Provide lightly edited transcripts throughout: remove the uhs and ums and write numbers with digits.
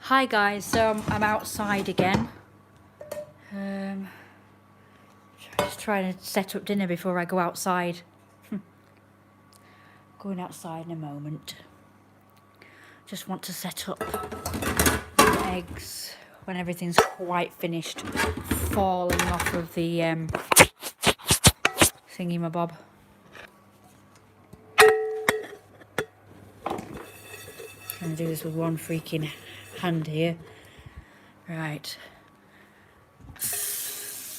Hi guys, so I'm outside again. Just trying to set up dinner before I go outside. Going outside in a moment. Just want to set up the eggs when everything's quite finished falling off of the thingy-mabob. Trying to do this with one freaking hand here. Right.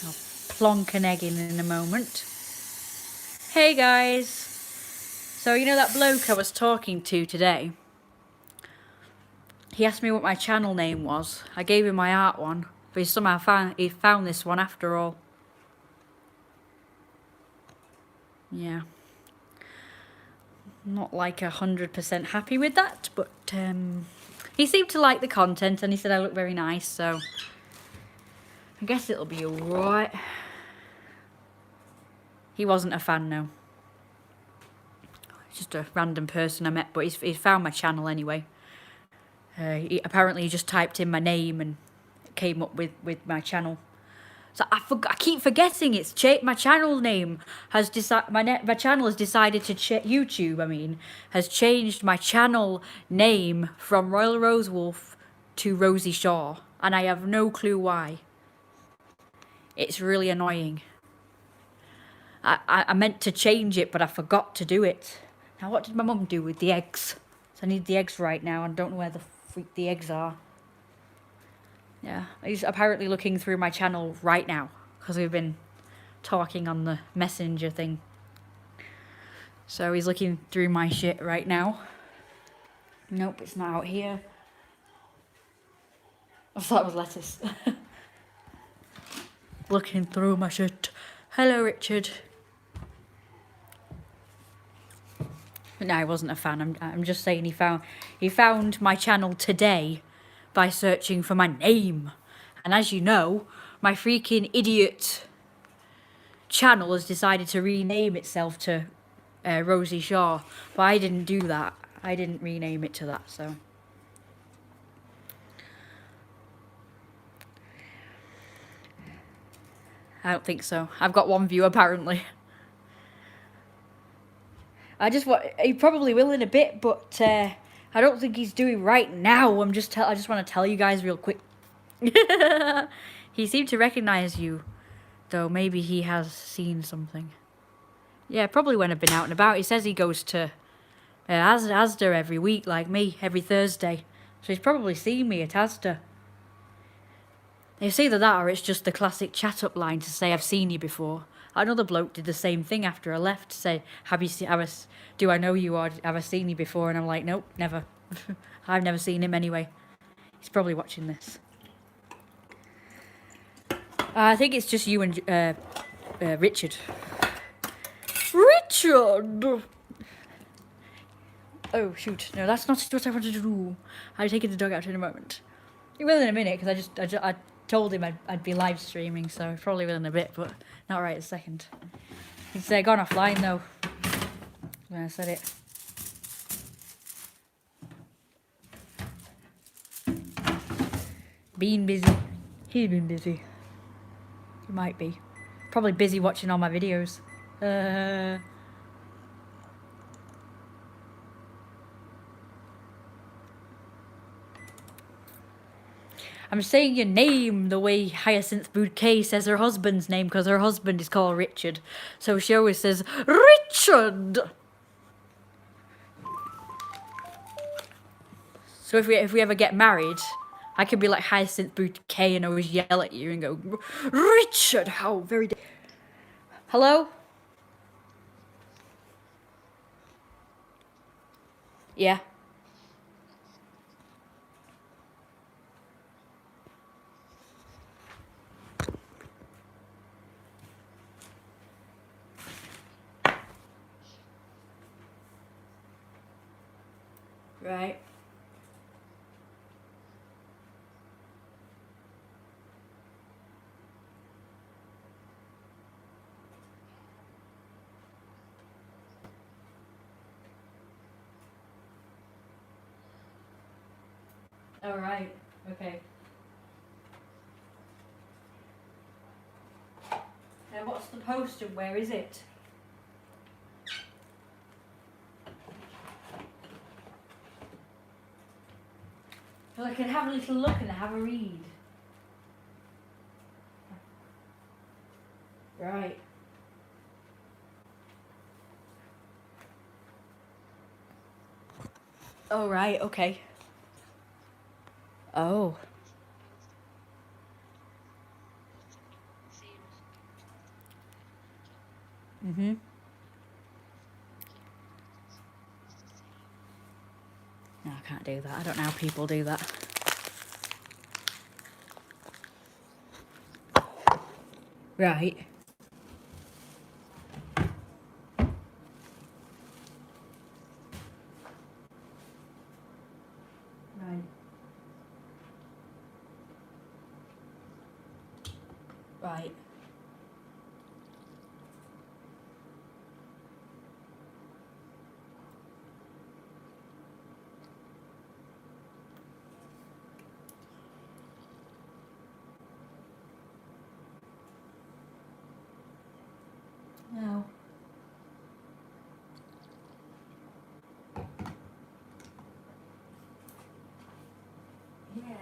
I'll plonk an egg in a moment. Hey guys! So you know that bloke I was talking to today? He asked me what my channel name was. I gave him my art one, but he somehow found this one after all. Yeah. Not like 100% happy with that, but he seemed to like the content and he said I look very nice, so I guess it'll be alright. He wasn't a fan, no. Just a random person I met, but he's found my channel anyway. Apparently he just typed in my name and it came up with my channel. So I keep forgetting it's my channel name has my channel has decided to YouTube has changed my channel name from Royal Rosewolf to Rosie Shaw, and I have no clue why. It's really annoying. I meant to change it, but I forgot to do it. Now what did my mum do with the eggs? So I need the eggs right now. I don't know where the freak the eggs are. Yeah, he's apparently looking through my channel right now because we've been talking on the messenger thing. So he's looking through my shit right now. Nope, it's not out here. I thought it was lettuce. Looking through my shit. Hello, Richard. But no, I wasn't a fan. I'm just saying he found my channel today by searching for my name. And as you know, my freaking idiot channel has decided to rename itself to Rosie Shaw. But I didn't do that. I didn't rename it to that, so. I don't think so. I've got one view apparently. He probably will in a bit, but I don't think he's doing right now. I just want to tell you guys real quick. He seemed to recognize you, though maybe he has seen something. Yeah, probably when I've been out and about. He says he goes to Asda every week, like me, every Thursday. So he's probably seen me at Asda. It's either that or it's just the classic chat-up line to say I've seen you before. Another bloke did the same thing after I left to say, do I know you or have I seen you before? And I'm like, nope, never. I've never seen him anyway. He's probably watching this. I think it's just you and Richard. Richard! Oh, shoot. No, that's not what I wanted to do. I'll take the dog out in a moment. He will in a minute, because I told him I'd be live streaming, so probably will in a bit, but not right a second. He's gone offline, though, when I said it. Been busy. He's been busy. He might be. Probably busy watching all my videos. I'm saying your name the way Hyacinth Bouquet says her husband's name, because her husband is called Richard. So she always says, Richard! So if we ever get married, I could be like Hyacinth Bouquet and always yell at you and go, Richard, how very... Hello? Yeah. Right. All right. Okay. Now what's the post and where is it? So I can have a little look and have a read. Right. Oh, right, okay. Oh. Mm-hmm. No, I can't do that. I don't know how people do that. Right. Right. Right. No. Yeah.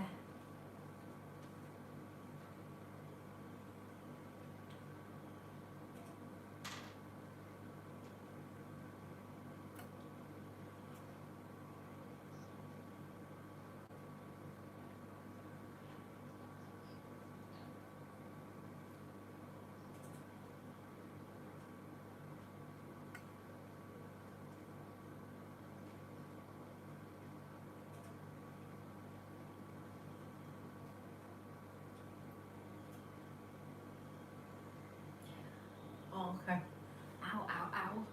Oh, okay. Ow, ow, ow.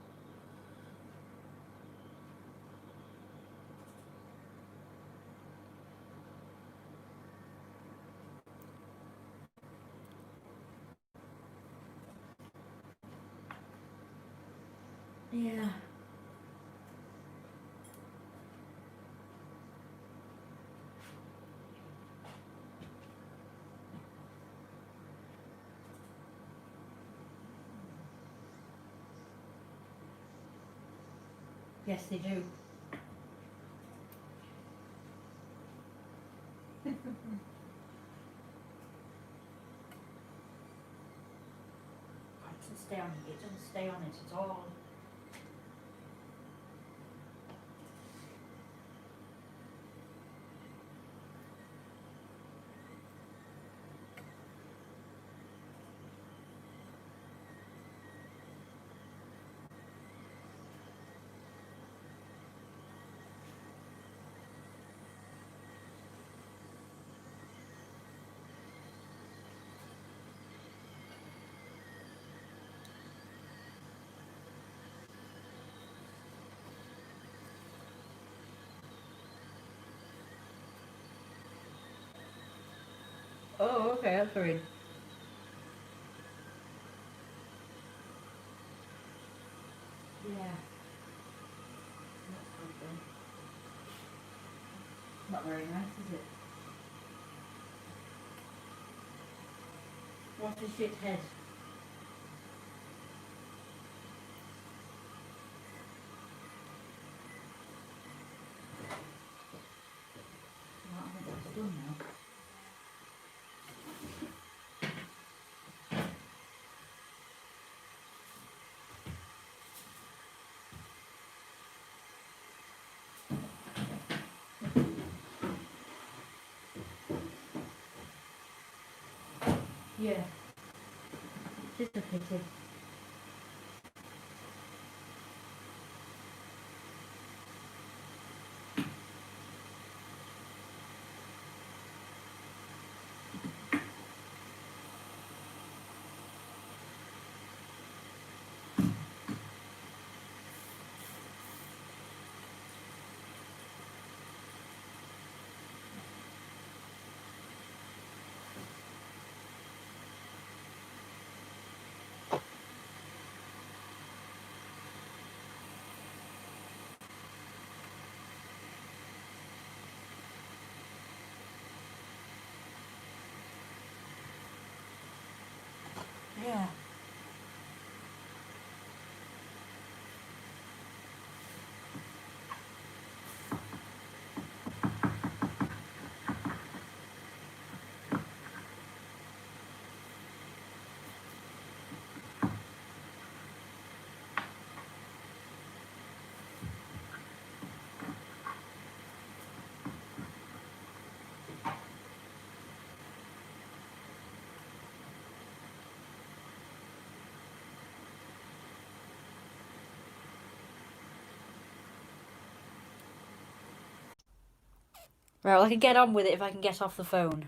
Yeah. Yes, they do. It doesn't stay on it. It doesn't stay on it at all. Oh, okay, that's weird. Yeah. That's good then. Not very nice, is it? What a shit head. Well, I think that's done now. Yeah. Just a pity. Yeah. Right, well, I can get on with it if I can get off the phone.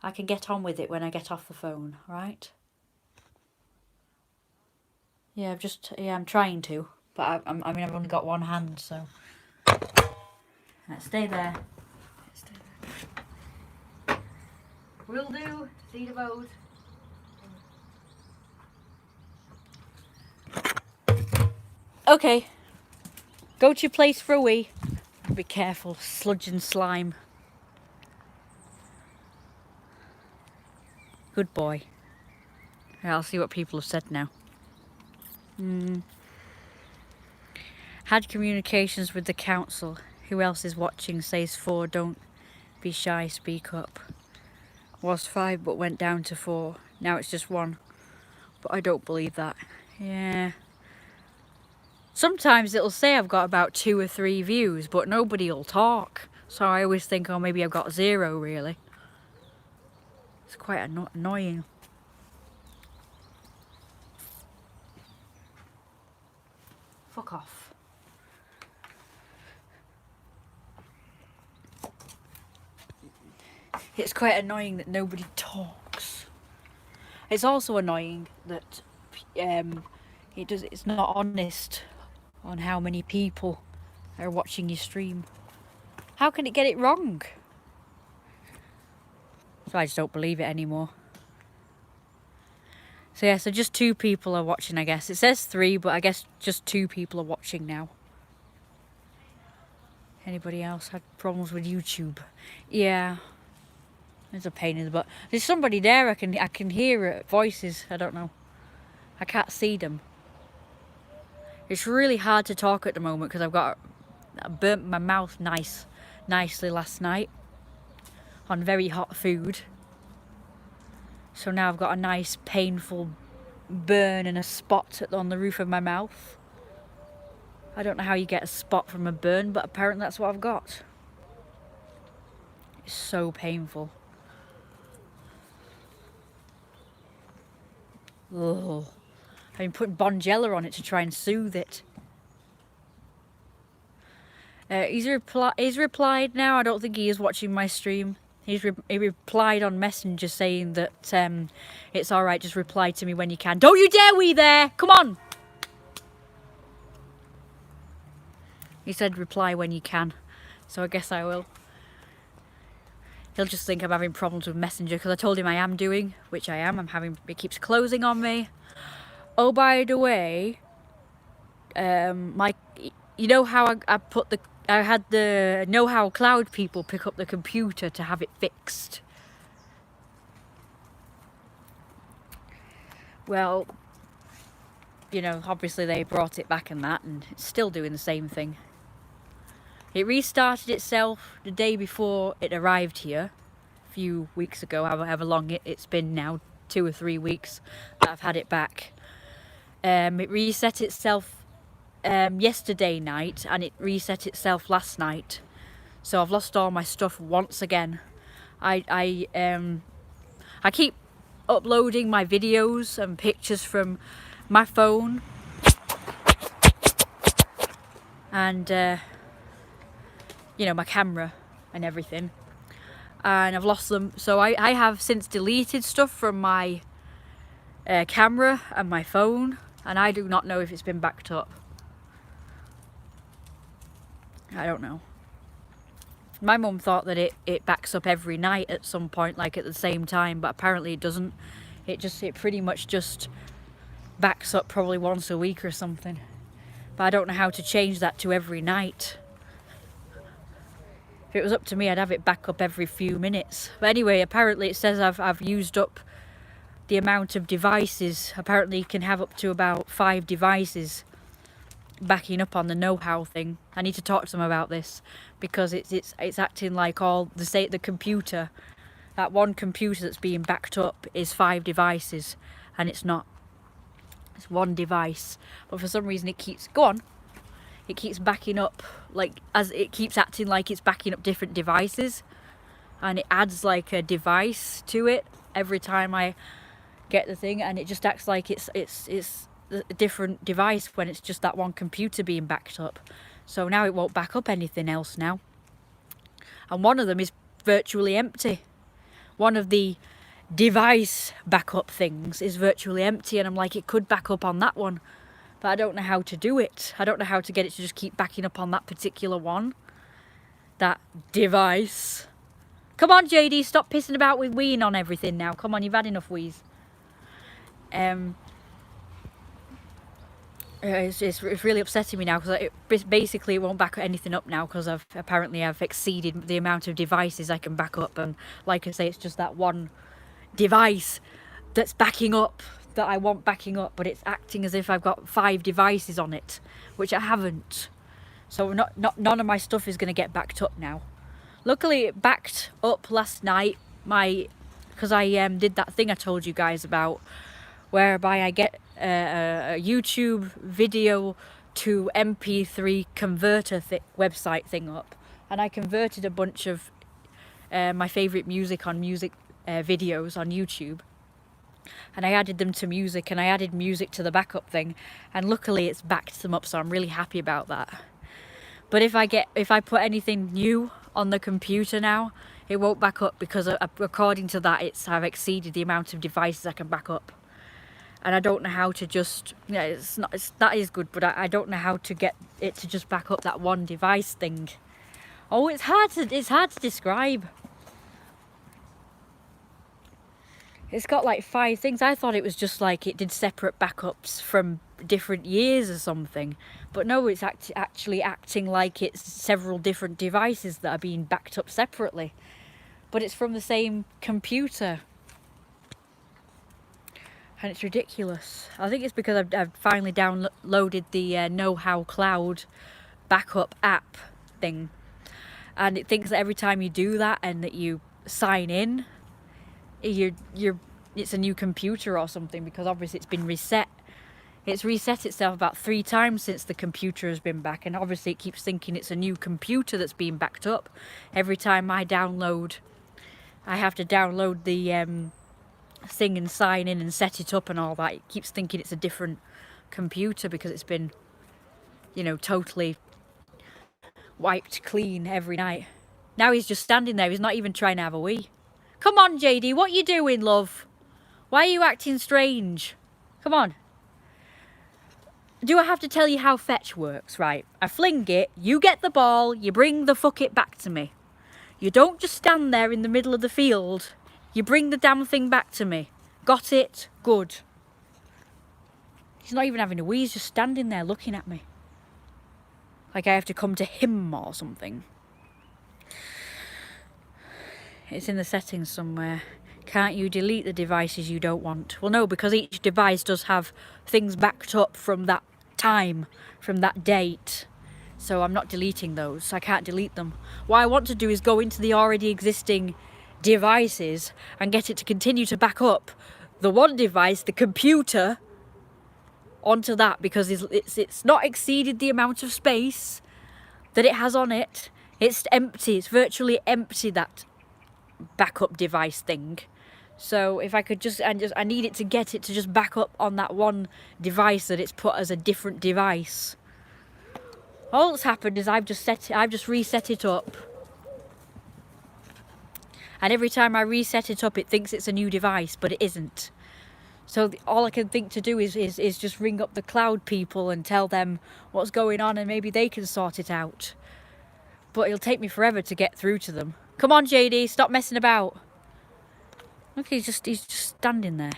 I can get on with it when I get off the phone, right? Yeah, I'm trying to. But I mean, I've only got one hand, so. Right, stay there. Stay there. Will do. See the road. Okay. Go to your place for a wee. Be careful, sludge and slime. Good boy. Yeah, I'll see what people have said now. Had communications with the council. Who else is watching? Says 4. Don't be shy, speak up. Was 5 but went down to 4. Now it's just 1. But I don't believe that. Yeah. Sometimes it'll say I've got about 2 or 3 views, but nobody will talk. So I always think, oh, maybe I've got 0 really. It's quite annoying. Fuck off. It's quite annoying that nobody talks. It's also annoying that it's not honest on how many people are watching your stream. How can it get it wrong? So I just don't believe it anymore. So yeah, so just 2 people are watching, I guess. It says 3, but I guess just 2 people are watching now. Anybody else had problems with YouTube? Yeah. It's a pain in the butt. There's somebody there. I can hear voices. I don't know. I can't see them. It's really hard to talk at the moment because I burnt my mouth nicely last night on very hot food. So now I've got a nice painful burn and a spot on the roof of my mouth. I don't know how you get a spot from a burn, but apparently that's what I've got. It's so painful. Ugh. I've been putting Bonjela on it to try and soothe it. He's replied now. I don't think he is watching my stream. He replied on Messenger saying that it's alright, just reply to me when you can. Don't you dare wee there! Come on! He said reply when you can. So I guess I will. He'll just think I'm having problems with Messenger because I told him I am doing, which I am. It keeps closing on me. Oh, by the way, you know how I had the know how cloud people pick up the computer to have it fixed. Well, you know, obviously they brought it back and it's still doing the same thing. It restarted itself the day before it arrived here, a few weeks ago, however long it's been now, 2 or 3 weeks that I've had it back. It reset itself yesterday night and it reset itself last night. So I've lost all my stuff once again. I keep uploading my videos and pictures from my phone and you know, my camera and everything, and I've lost them. So I have since deleted stuff from my camera and my phone, and I do not know if it's been backed up. I don't know. My mum thought that it backs up every night at some point, like at the same time, but apparently it doesn't. It pretty much just backs up probably once a week or something. But I don't know how to change that to every night. If it was up to me, I'd have it back up every few minutes. But anyway, apparently it says I've used up the amount of devices. Apparently you can have up to about 5 devices backing up on the know-how thing. I need to talk to them about this, because it's acting like all the computer, that one computer that's being backed up is 5 devices, and it's not. It's one device, but for some reason it keeps it keeps backing up, like, as it keeps acting like it's backing up different devices, and it adds like a device to it every time I get the thing, and it just acts like it's a different device when it's just that one computer being backed up. So now it won't back up anything else now, and one of them is virtually empty. One of the device backup things is virtually empty, and I'm like, it could back up on that one, but I don't know how to do it. I don't know how to get it to just keep backing up on that particular one, that device. Come on, JD, stop pissing about with weeing on everything now. Come on, you've had enough wheeze. It's really upsetting me now, because basically it won't back anything up now, because I've exceeded the amount of devices I can back up, and like I say, it's just that one device that's backing up, that I want backing up, but it's acting as if I've got 5 devices on it, which I haven't. So none of my stuff is going to get backed up now. Luckily it backed up last night, because I did that thing I told you guys about, whereby I get a YouTube video to MP3 converter website thing up, and I converted a bunch of my favourite music videos on YouTube, and I added them to music, and I added music to the backup thing, and luckily it's backed them up, so I'm really happy about that. But if I put anything new on the computer now, it won't back up, because according to that, I've exceeded the amount of devices I can back up. And I don't know how to just, that is good, but I don't know how to get it to just back up that one device thing. Oh, it's hard to describe. It's got like 5 things. I thought it was just like it did separate backups from different years or something, but no, it's actually acting like it's several different devices that are being backed up separately, but it's from the same computer. And it's ridiculous. I think it's because I've finally downloaded the Know-How Cloud backup app thing, and it thinks that every time you do that and that you sign in, it's a new computer or something, because obviously it's been reset. It's reset itself about 3 times since the computer has been back, and obviously it keeps thinking it's a new computer that's being backed up. Every time I have to download the thing and sign in and set it up and all that. It keeps thinking it's a different computer, because it's been, totally wiped clean every night. Now he's just standing there. He's not even trying to have a wee. Come on, JD, what you doing, love? Why are you acting strange? Come on. Do I have to tell you how fetch works? Right, I fling it, you get the ball, you bring the fuck it back to me. You don't just stand there in the middle of the field. You bring the damn thing back to me. Got it? Good. He's not even having a wee, he's just standing there looking at me. Like I have to come to him or something. It's in the settings somewhere. Can't you delete the devices you don't want? Well, no, because each device does have things backed up from that time, from that date. So I'm not deleting those. I can't delete them. What I want to do is go into the already existing devices and get it to continue to back up the one device, the computer, onto that, because it's not exceeded the amount of space that it has on it. It's empty. It's virtually empty, that backup device thing. So if I could I need it to get it to just back up on that one device that it's put as a different device. All that's happened is I've just reset it up. And every time I reset it up, it thinks it's a new device, but it isn't. So all I can think to do is just ring up the cloud people and tell them what's going on, and maybe they can sort it out. But it'll take me forever to get through to them. Come on, JD, stop messing about. Look, he's just standing there.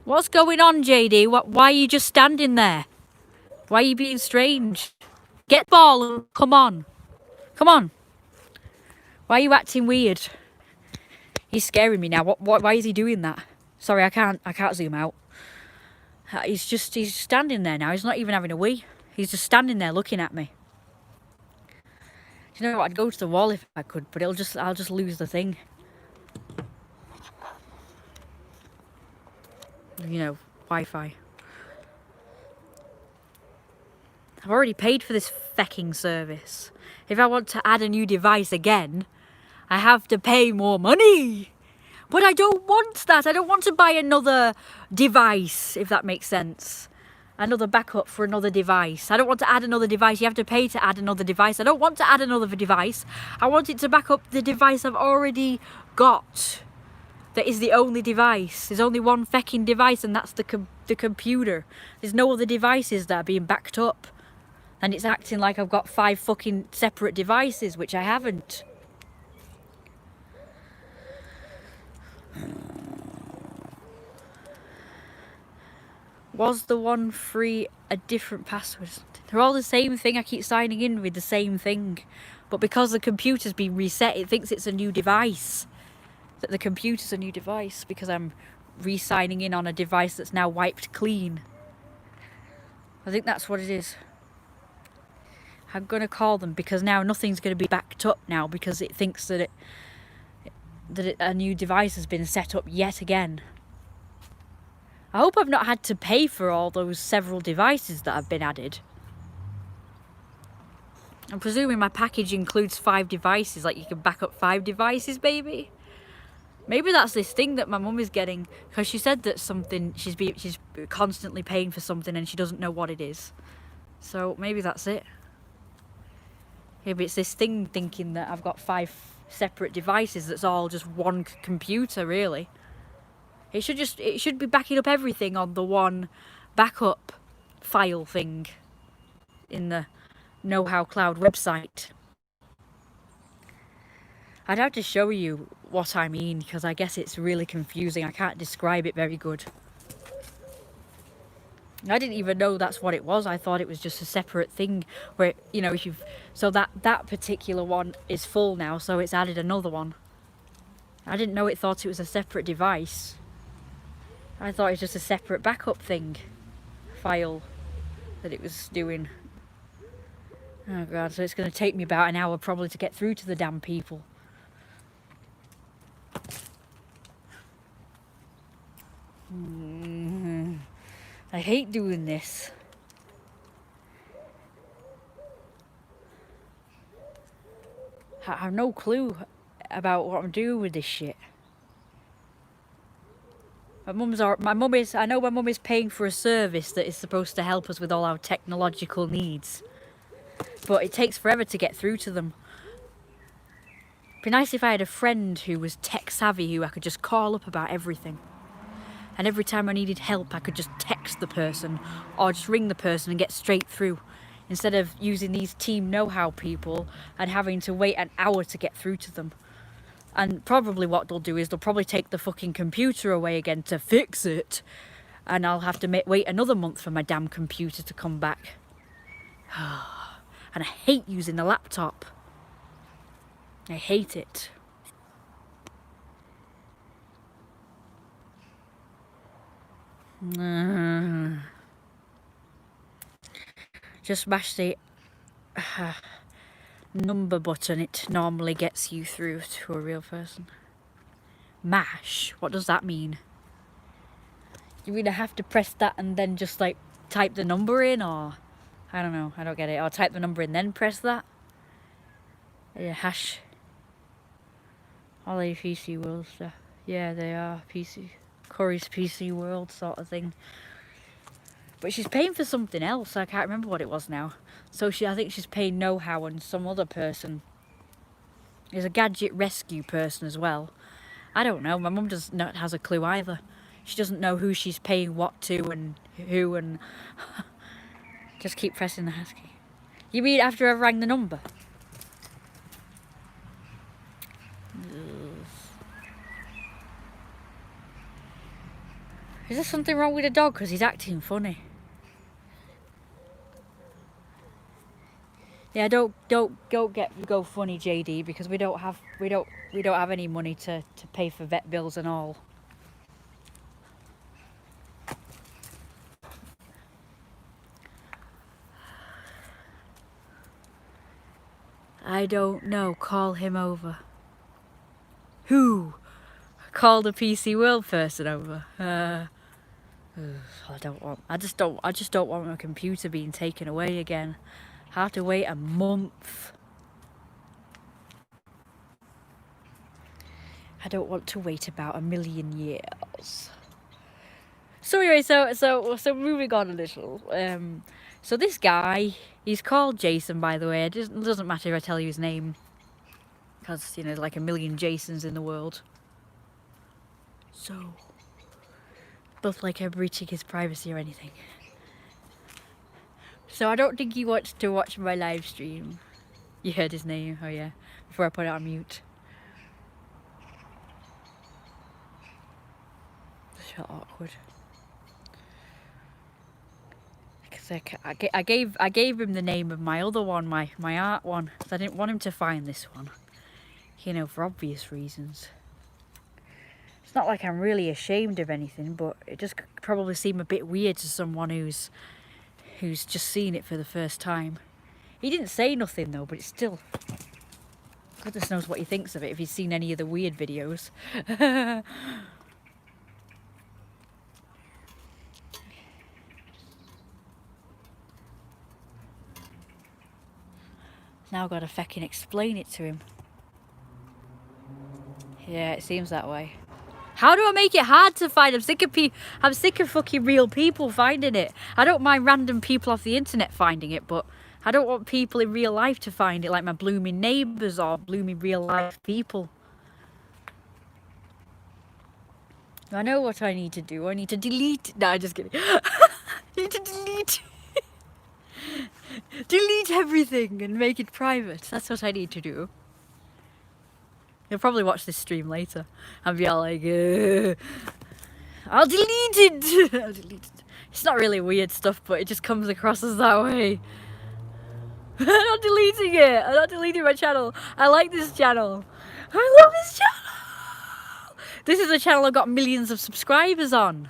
What's going on, JD? Why are you just standing there? Why are you being strange? Get the ball and come on. Come on. Why are you acting weird? He's scaring me now. Why is he doing that? Sorry, I can't zoom out. He's standing there now. He's not even having a wee. He's just standing there looking at me. Do you know what? I'd go to the wall if I could, but I'll just lose the thing. You know, Wi-Fi. I've already paid for this fecking service. If I want to add a new device again, I have to pay more money. But I don't want that. I don't want to buy another device, if that makes sense. Another backup for another device. I don't want to add another device. You have to pay to add another device. I don't want to add another device. I want it to back up the device I've already got. That is the only device. There's only one fecking device, and that's the computer. There's no other devices that are being backed up. And it's acting like I've got 5 fucking separate devices, which I haven't. Was the one free a different password? They're all the same thing. I keep signing in with the same thing. But because the computer's been reset, it thinks it's a new device. That the computer's a new device because I'm re-signing in on a device that's now wiped clean. I think that's what it is. I'm going to call them because now nothing's going to be backed up now because it thinks that a new device has been set up yet again. I hope I've not had to pay for all those several devices that have been added. I'm presuming my package includes 5 devices, like you can back up 5 devices, baby. Maybe that's this thing that my mum is getting, because she said that something she's constantly paying for something and she doesn't know what it is. So maybe that's it. Maybe it's this thing thinking that I've got 5 separate devices that's all just one computer, really. It should be backing up everything on the one backup file thing in the Know How Cloud website. I'd have to show you what I mean because I guess it's really confusing. I can't describe it very good. I didn't even know that's what it was. I thought it was just a separate thing where, you know, so that particular one is full now, so it's added another one. I didn't know it thought it was a separate device. I thought it was just a separate backup thing, file that it was doing. Oh God, so it's going to take me about an hour probably to get through to the damn people. I hate doing this. I have no clue about what I'm doing with this shit. I know my mum is paying for a service that is supposed to help us with all our technological needs. But it takes forever to get through to them. It'd be nice if I had a friend who was tech savvy who I could just call up about everything. And every time I needed help, I could just text the person or just ring the person and get straight through. Instead of using these team know-how people and having to wait an hour to get through to them. And probably what they'll do is they'll probably take the fucking computer away again to fix it. And I'll have to wait another month for my damn computer to come back. And I hate using the laptop. I hate it. Just mash the number button. It normally gets you through to a real person. Mash? What does that mean? You either have to press that and then just like type the number in, or I don't know, I don't get it. Or type the number in then press that. Yeah, hash. All the PC World stuff. Yeah, they are PC. Corey's PC World sort of thing. But she's paying for something else. I can't remember what it was now. So I think she's paying know-how, and some other person is a gadget rescue person as well. I don't know. My mum has a clue either. She doesn't know who she's paying what to and who, and just keep pressing the hash key. You mean after I've rang the number? Is there something wrong with the dog? Because he's acting funny. Yeah, don't go funny, JD, because we don't have any money to pay for vet bills and all. I don't know. Call him over. Who? Call the PC World person over. I just don't want my computer being taken away again. I have to wait a month. I don't want to wait about 1,000,000 years. So anyway, so moving on a little. So this guy, he's called Jason, by the way. It doesn't matter if I tell you his name, because you know, there's like 1,000,000 Jasons in the world. So, both like I'm breaching his privacy or anything. So I don't think he wants to watch my live stream. You heard his name, oh yeah, before I put it on mute. It's so awkward. I gave him the name of my other one, my art one, because I didn't want him to find this one. You know, for obvious reasons. It's not like I'm really ashamed of anything, but it just probably seemed a bit weird to someone who's just seen it for the first time. He didn't say nothing though, but it's still... Goodness knows what he thinks of it if he's seen any of the weird videos. Now I've got to feckin' explain it to him. Yeah, it seems that way. How do I make it hard to find? I'm sick of fucking real people finding it. I don't mind random people off the internet finding it, but I don't want people in real life to find it, like my blooming neighbours or blooming real life people. I know what I need to do. I need to delete... No, I'm just kidding. I need to delete everything and make it private. That's what I need to do. You'll probably watch this stream later and be all like, I'll delete it. I'll delete it. It's not really weird stuff, but it just comes across as that way. I'm not deleting it. I'm not deleting my channel. I like this channel. I love this channel. This is a channel I've got millions of subscribers on.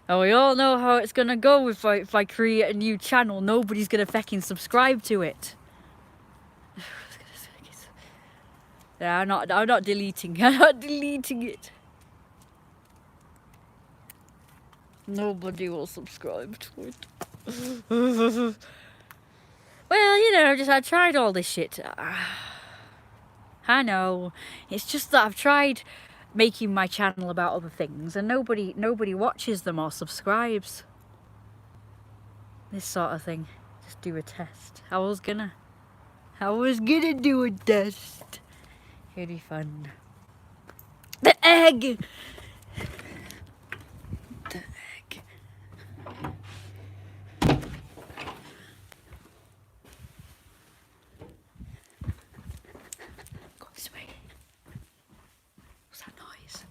And we all know how it's gonna go if I create a new channel. Nobody's gonna fucking subscribe to it. Yeah, I'm not deleting. I'm not deleting it. Nobody will subscribe to it. Well, you know, I tried all this shit. I know. It's just that I've tried making my channel about other things and nobody watches them or subscribes. This sort of thing. Just do a test. I was gonna do a test. It'd be fun. The egg! The egg. Go this way. What's that noise?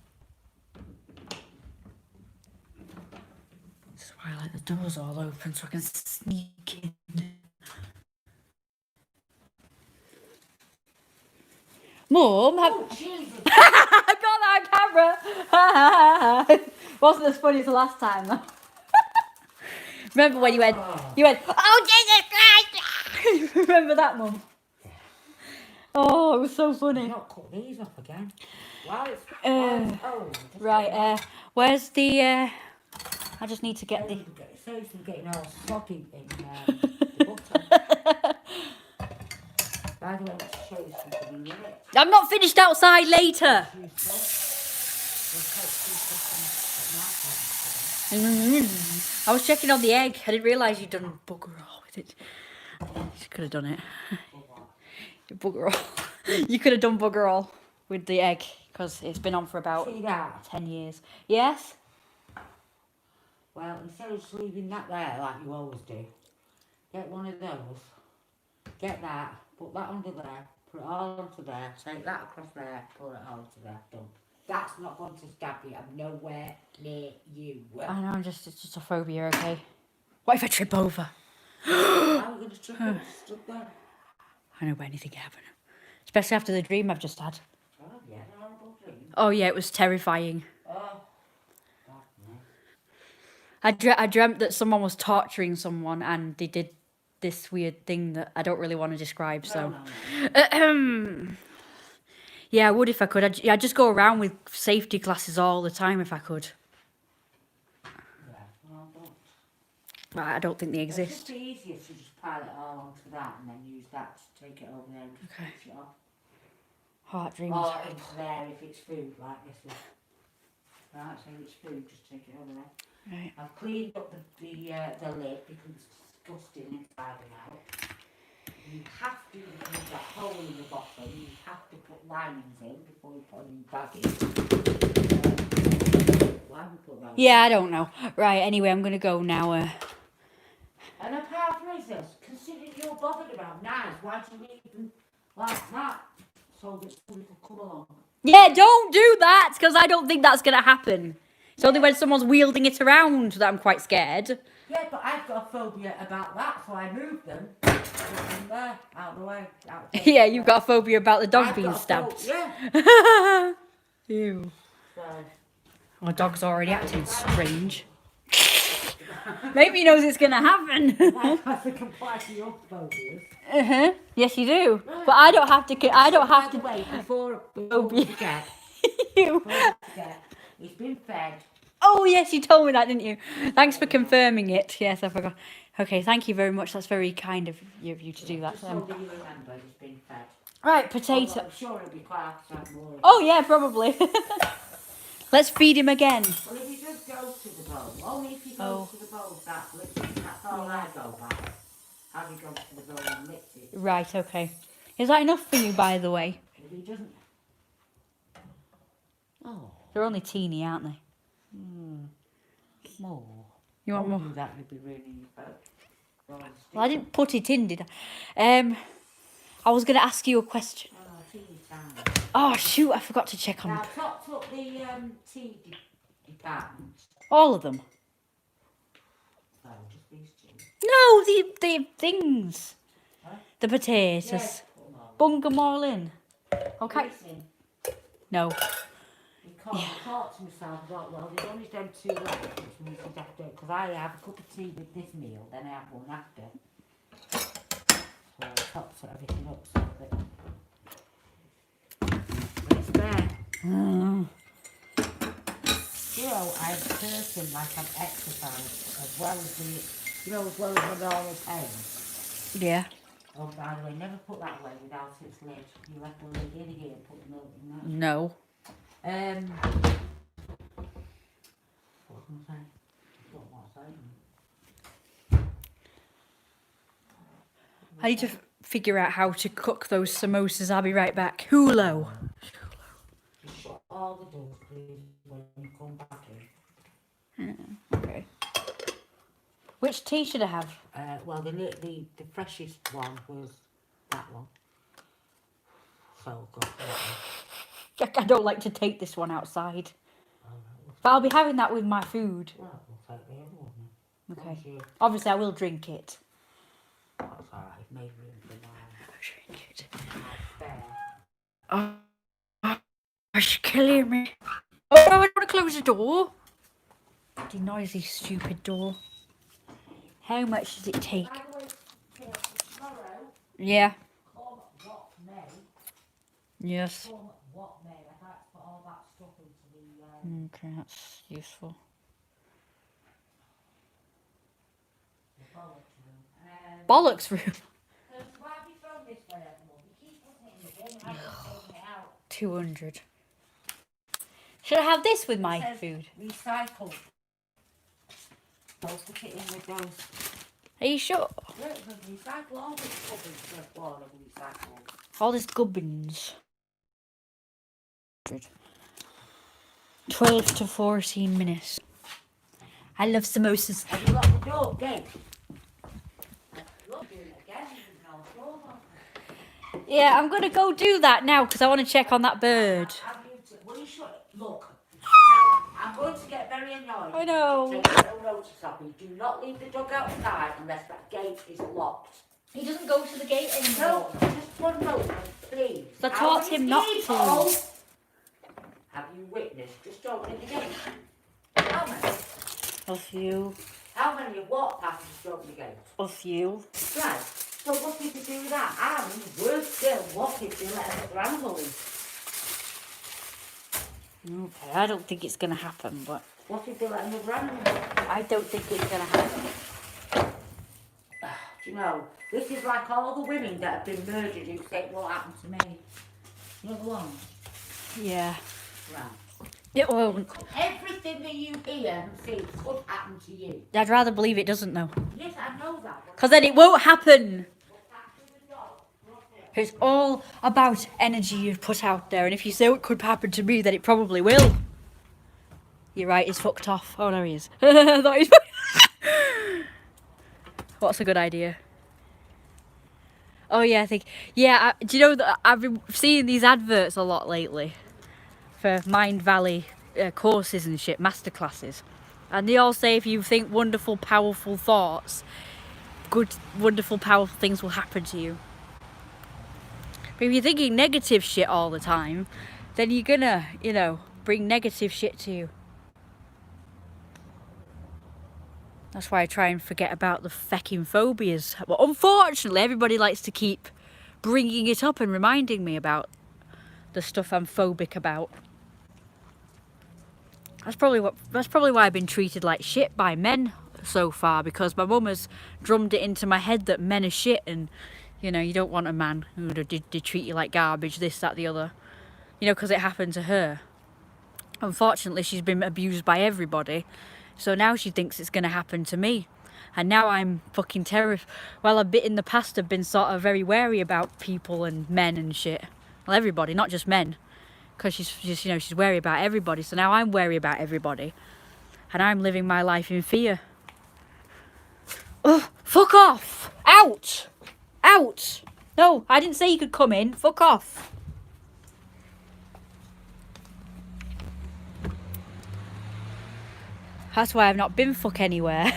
This is why I like the doors all open so I can sneak in. Mum, I got that camera. Wasn't as funny as the last time though. Remember when you went, oh Jesus Christ! Remember that, Mum? Oh, it was so funny. Not cut these off again. Wow, right, where's the, I just need to get the... So it's getting all sloppy in the butter. By the way, let's show you something in the I'm not finished outside later. I was checking on the egg. I didn't realise you'd done bugger all with it. You could have done it. Bugger all. You could have done bugger all with the egg because it's been on for about 10 years. Yes? Well, instead of just leaving that there like you always do, get one of those, get that, put that under there, put it all onto there, take that across there, put it all to there, done. That's not going to stab you. I'm nowhere near you. I know, it's just a phobia, okay? What if I trip over? How are we going to trip up stuff there? I know, but anything can happen. Especially after the dream I've just had. Oh, yeah, an horrible dream. Oh, yeah, it was terrifying. Oh, God, no. I dreamt that someone was torturing someone and they did this weird thing that I don't really want to describe, so... No. Yeah, I would if I could. I'd just go around with safety glasses all the time if I could. Yeah, well, don't. But I don't think they It's exist. just easier to just pile it all onto that and then use that to take it over there and just Okay. push it off. Heart dreams. Or into there if it's food, like this is. Right, so if it's food, just take it over there. Right. I've cleaned up the lid because it's disgusting inside and out. You have to use that hole in the bottom. You have to put linings in before you put them back in. Why have we put that in? Yeah, I don't know. Right, anyway, I'm going to go now. And apart from this, considering you're bothered about knives, why do you leave them like that? So that somebody could come along. Yeah, don't do that, because I don't think that's going to happen. It's only when someone's wielding it around that I'm quite scared. Yeah, but I've got a phobia about that, so I moved them. Put them there, out of the way. Out of the Yeah, you've got a phobia about the dog I've being got a stabbed. yeah. Ew. So, My dog's already acting strange. Maybe he knows it's going to happen. I have to comply to your phobias. Uh-huh. Yes, you do. But I don't have to... I don't have to... Wait, before Phobia. we forget, Ew. he's been fed. Oh, yes, you told me that, didn't you? Thanks for confirming it. Yes, I forgot. Okay, thank you very much. That's very kind of you to do that. Just so that you remember, he's been fed. Right, potato. I'm sure he'll be quite upset more. Oh, yeah, probably. Let's feed him again. Well, if he just goes to the bowl, only if he goes to the bowl, that's all I go by. How he goes to the bowl and licks it. Right, okay. Is that enough for you, by the way? If he doesn't... Oh. They're only teeny, aren't they? More. You want more? That would be really about. Well, I didn't put it in, did I? I was going to ask you a question. Oh, teeny tiny. Oh, shoot, I forgot to check on Now, I've topped up the tea department. all of them. Oh, just these two. No, the things. Huh? The potatoes. Yes, put them all. Bung them all in. Okay. Listen, No. I thought to myself, well, there's only them two left, which means you'd have to, because I have a cup of tea with this meal, then I have one after. So I topped everything up so that it's there. You know, I'm certain like I've exercised as well as as well as the normal pain. Yeah. Oh, by the way, never put that away without its lid. You left the lid in again and put the milk in that. No. What was I saying? Don't know what I was saying. I need to figure out how to cook those samosas. I'll be right back. Hulo. Just shut all the doors, please, when you come back in. Okay. Which tea should I have? Well, the freshest one was that one. So, go for that one. I don't like to take this one outside. Oh, no. But I'll be having that with my food. Well, we'll take the other one then. Okay. Thank you. Obviously, I will drink it. That's alright, I've made room for mine. Drink it. Spare. Oh, it's killing me. Oh, I don't want to close the door. The noisy, stupid door. How much does it take? By the way, tomorrow, Yeah. come what may, Yes. come what may, I'd like to put all that stuff into the Okay, that's useful. bollocks room. Bollocks room. Why have you thrown this way at the moment? You keep putting it in the bin, I haven't taken it out. 200. Should I have this with my It says food? Recycle. Don't put it in with those. Are you sure? Yeah, it says recycle. All this cupboards are full of recycle. All this gubbins. 12 to 14 minutes. I love samosas. Have you locked the door, Gabe? Look, doing it again. There's no door on. Yeah, I'm going to go do that now because I want to check on that bird. Will you shut it? Look. Now, I'm going to get very annoying. I know. Take no notice of me. Do not leave the dog outside unless that gate is locked. He doesn't go to the gate No, anymore. just one moment, please. I taught him not to. Have you witnessed just opening the gate? How many? A few. How many have walked past and just opened the gate? A few. Right. So what did you do with that? And worse still, what if you let them put their hands on him? Okay, I don't think it's going to happen, but... What if they let them put their hands on him? I don't think it's going to happen. Do you know, this is like all the women that have been murdered who say what happened to me. You know the one? Yeah. Right. It won't. Everything that you hear and see could happen to you. I'd rather believe it doesn't, though. Yes, I know that. Because then it won't happen. It's all about energy you've put out there. And if you say it could happen to me, then it probably will. You're right, he's fucked off. Oh, there he is. I thought he's... What's a good idea? Oh, yeah, I think... Yeah, do you know that I've been seeing these adverts a lot lately for Mind Valley courses and shit, masterclasses. And they all say if you think wonderful, powerful thoughts, good, wonderful, powerful things will happen to you. But if you're thinking negative shit all the time, then you're gonna, you know, bring negative shit to you. That's why I try and forget about the fecking phobias. But unfortunately, everybody likes to keep bringing it up and reminding me about the stuff I'm phobic about. That's probably why I've been treated like shit by men so far, because my mum has drummed it into my head that men are shit and, you know, you don't want a man who did treat you like garbage, this, that, the other. You know, because it happened to her. Unfortunately, she's been abused by everybody. So now she thinks it's going to happen to me. And now I'm fucking terrified. Well, a bit in the past I've been sort of very wary about people and men and shit. Well, everybody, not just men. Because she's, you know, she's wary about everybody. So now I'm wary about everybody. And I'm living my life in fear. Oh, fuck off! Out! Out! No, I didn't say you could come in. Fuck off. That's why I've not been fuck anywhere.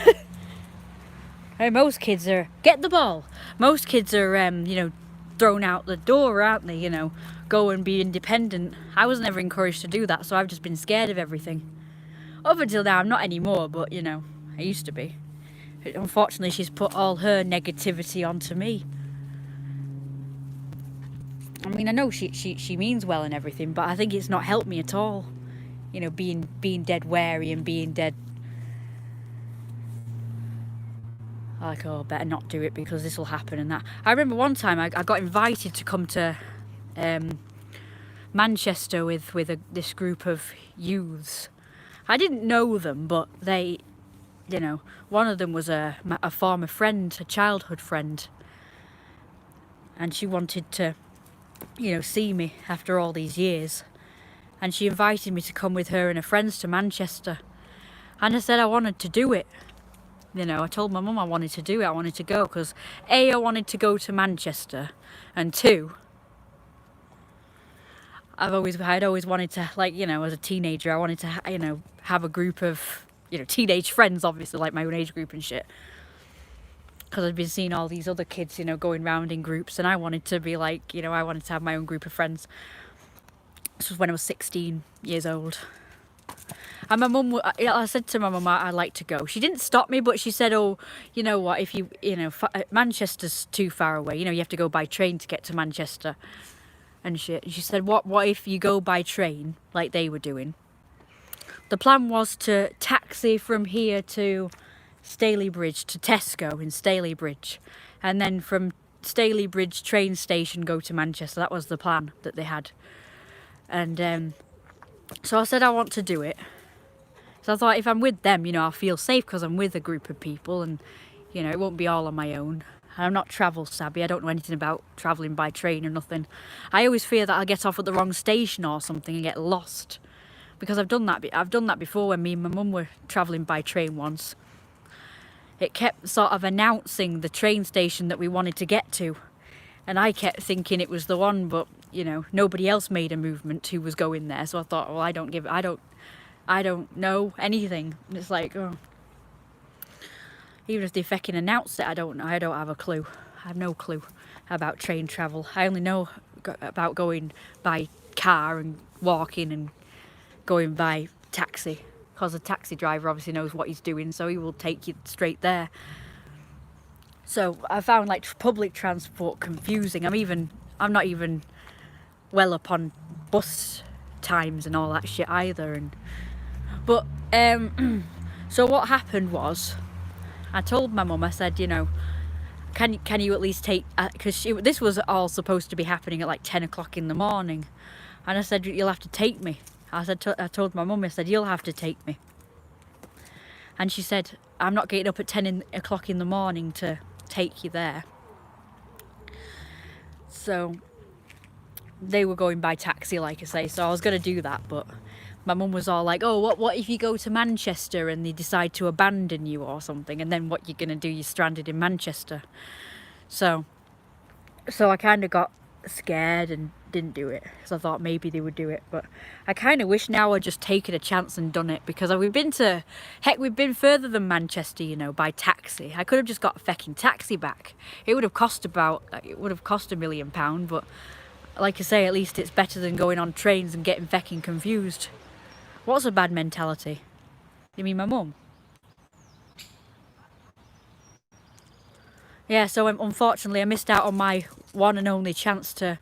Most kids are... Get the ball! Most kids are, you know, thrown out the door, aren't they? You know, go and be independent. I was never encouraged to do that, so I've just been scared of everything. Up until now, I'm not anymore, but, you know, I used to be. Unfortunately, she's put all her negativity onto me. I mean, I know she means well and everything, but I think it's not helped me at all. You know, being dead wary and being dead... Like, oh, better not do it because this will happen and that. I remember one time I got invited to come to Manchester with this group of youths. I didn't know them, but they, you know, one of them was a former friend, a childhood friend. And she wanted to, you know, see me after all these years. And she invited me to come with her and her friends to Manchester. And I said I wanted to do it. You know, I told my mum I wanted to do it, I wanted to go, because A, I wanted to go to Manchester, and 2, I'd always wanted to, like, you know, as a teenager, I wanted to, you know, have a group of, you know, teenage friends, obviously, like my own age group and shit. Because I'd been seeing all these other kids, you know, going round in groups, and I wanted to be like, you know, I wanted to have my own group of friends. This was when I was 16 years old. And my mum, I said to my mum, I'd like to go. She didn't stop me, but she said, oh, you know what, if you know, Manchester's too far away. You know, you have to go by train to get to Manchester and shit. She said, what if you go by train, like they were doing? The plan was to taxi from here to Stalybridge, to Tesco in Stalybridge. And then from Stalybridge train station, go to Manchester. That was the plan that they had. And so I said I want to do it. So I thought if I'm with them, you know, I'll feel safe because I'm with a group of people and, you know, it won't be all on my own. And I'm not travel savvy. I don't know anything about travelling by train or nothing. I always fear that I'll get off at the wrong station or something and get lost. Because I've done that before when me and my mum were travelling by train once. It kept sort of announcing the train station that we wanted to get to. And I kept thinking it was the one, but, you know, nobody else made a movement who was going there. So I thought, well, I don't know anything. And it's like, oh. Even if they fucking announce it, I don't have a clue. I have no clue about train travel. I only know about going by car and walking and going by taxi. Because the taxi driver obviously knows what he's doing, so he will take you straight there. So I found like public transport confusing. I'm not even well up on bus times and all that shit either. But so what happened was, I told my mum, I said, you know, can you at least take, because this was all supposed to be happening at like 10 o'clock in the morning, and I said, you'll have to take me. I told my mum, I said, you'll have to take me. And she said, I'm not getting up at 10 o'clock in the morning to take you there. So they were going by taxi, like I say, so I was going to do that, but my mum was all like, oh, what if you go to Manchester and they decide to abandon you or something, and then what you're going to do, you're stranded in Manchester. So I kind of got scared and didn't do it, because I thought maybe they would do it. But I kind of wish now I'd just taken a chance and done it, because we've been further than Manchester, you know, by taxi. I could have just got a fucking taxi back. It would have cost £1 million, but like I say, at least it's better than going on trains and getting fucking confused. What's a bad mentality? You mean my mum? Yeah, so unfortunately I missed out on my one and only chance to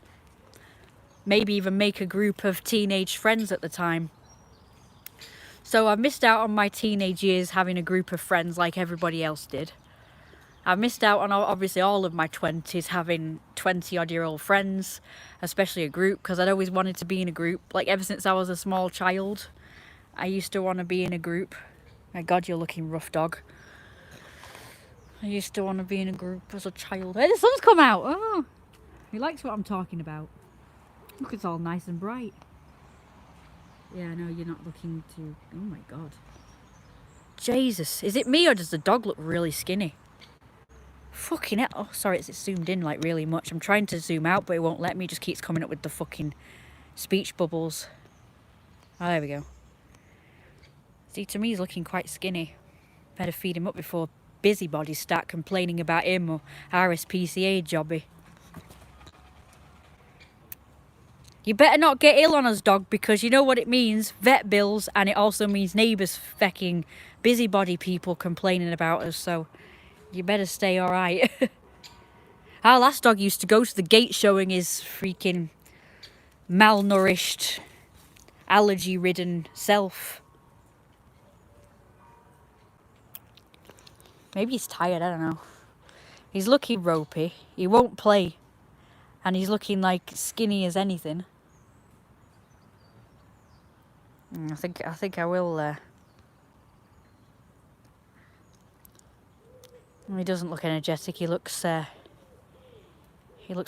maybe even make a group of teenage friends at the time. So I missed out on my teenage years having a group of friends like everybody else did. I missed out on obviously all of my 20s having 20-odd-year-old friends, especially a group, because I'd always wanted to be in a group. Like ever since I was a small child, I used to want to be in a group. My God, you're looking rough, dog. I used to want to be in a group as a child. Hey, the sun's come out. Oh, he likes what I'm talking about. Look, it's all nice and bright. Yeah, no, you're not looking too... Oh my God. Jesus, is it me or does the dog look really skinny? Fucking hell. Oh, sorry, it's zoomed in like really much. I'm trying to zoom out, but it won't let me. It just keeps coming up with the fucking speech bubbles. Oh, there we go. See, to me, he's looking quite skinny. Better feed him up before busybodies start complaining about him or RSPCA jobby. You better not get ill on us, dog, because you know what it means. Vet bills, and it also means neighbours fecking busybody people complaining about us, so you better stay alright. Our last dog used to go to the gate showing his freaking malnourished, allergy-ridden self. Maybe he's tired, I don't know. He's looking ropey. He won't play. And he's looking like skinny as anything. I think I will. He doesn't look energetic. He looks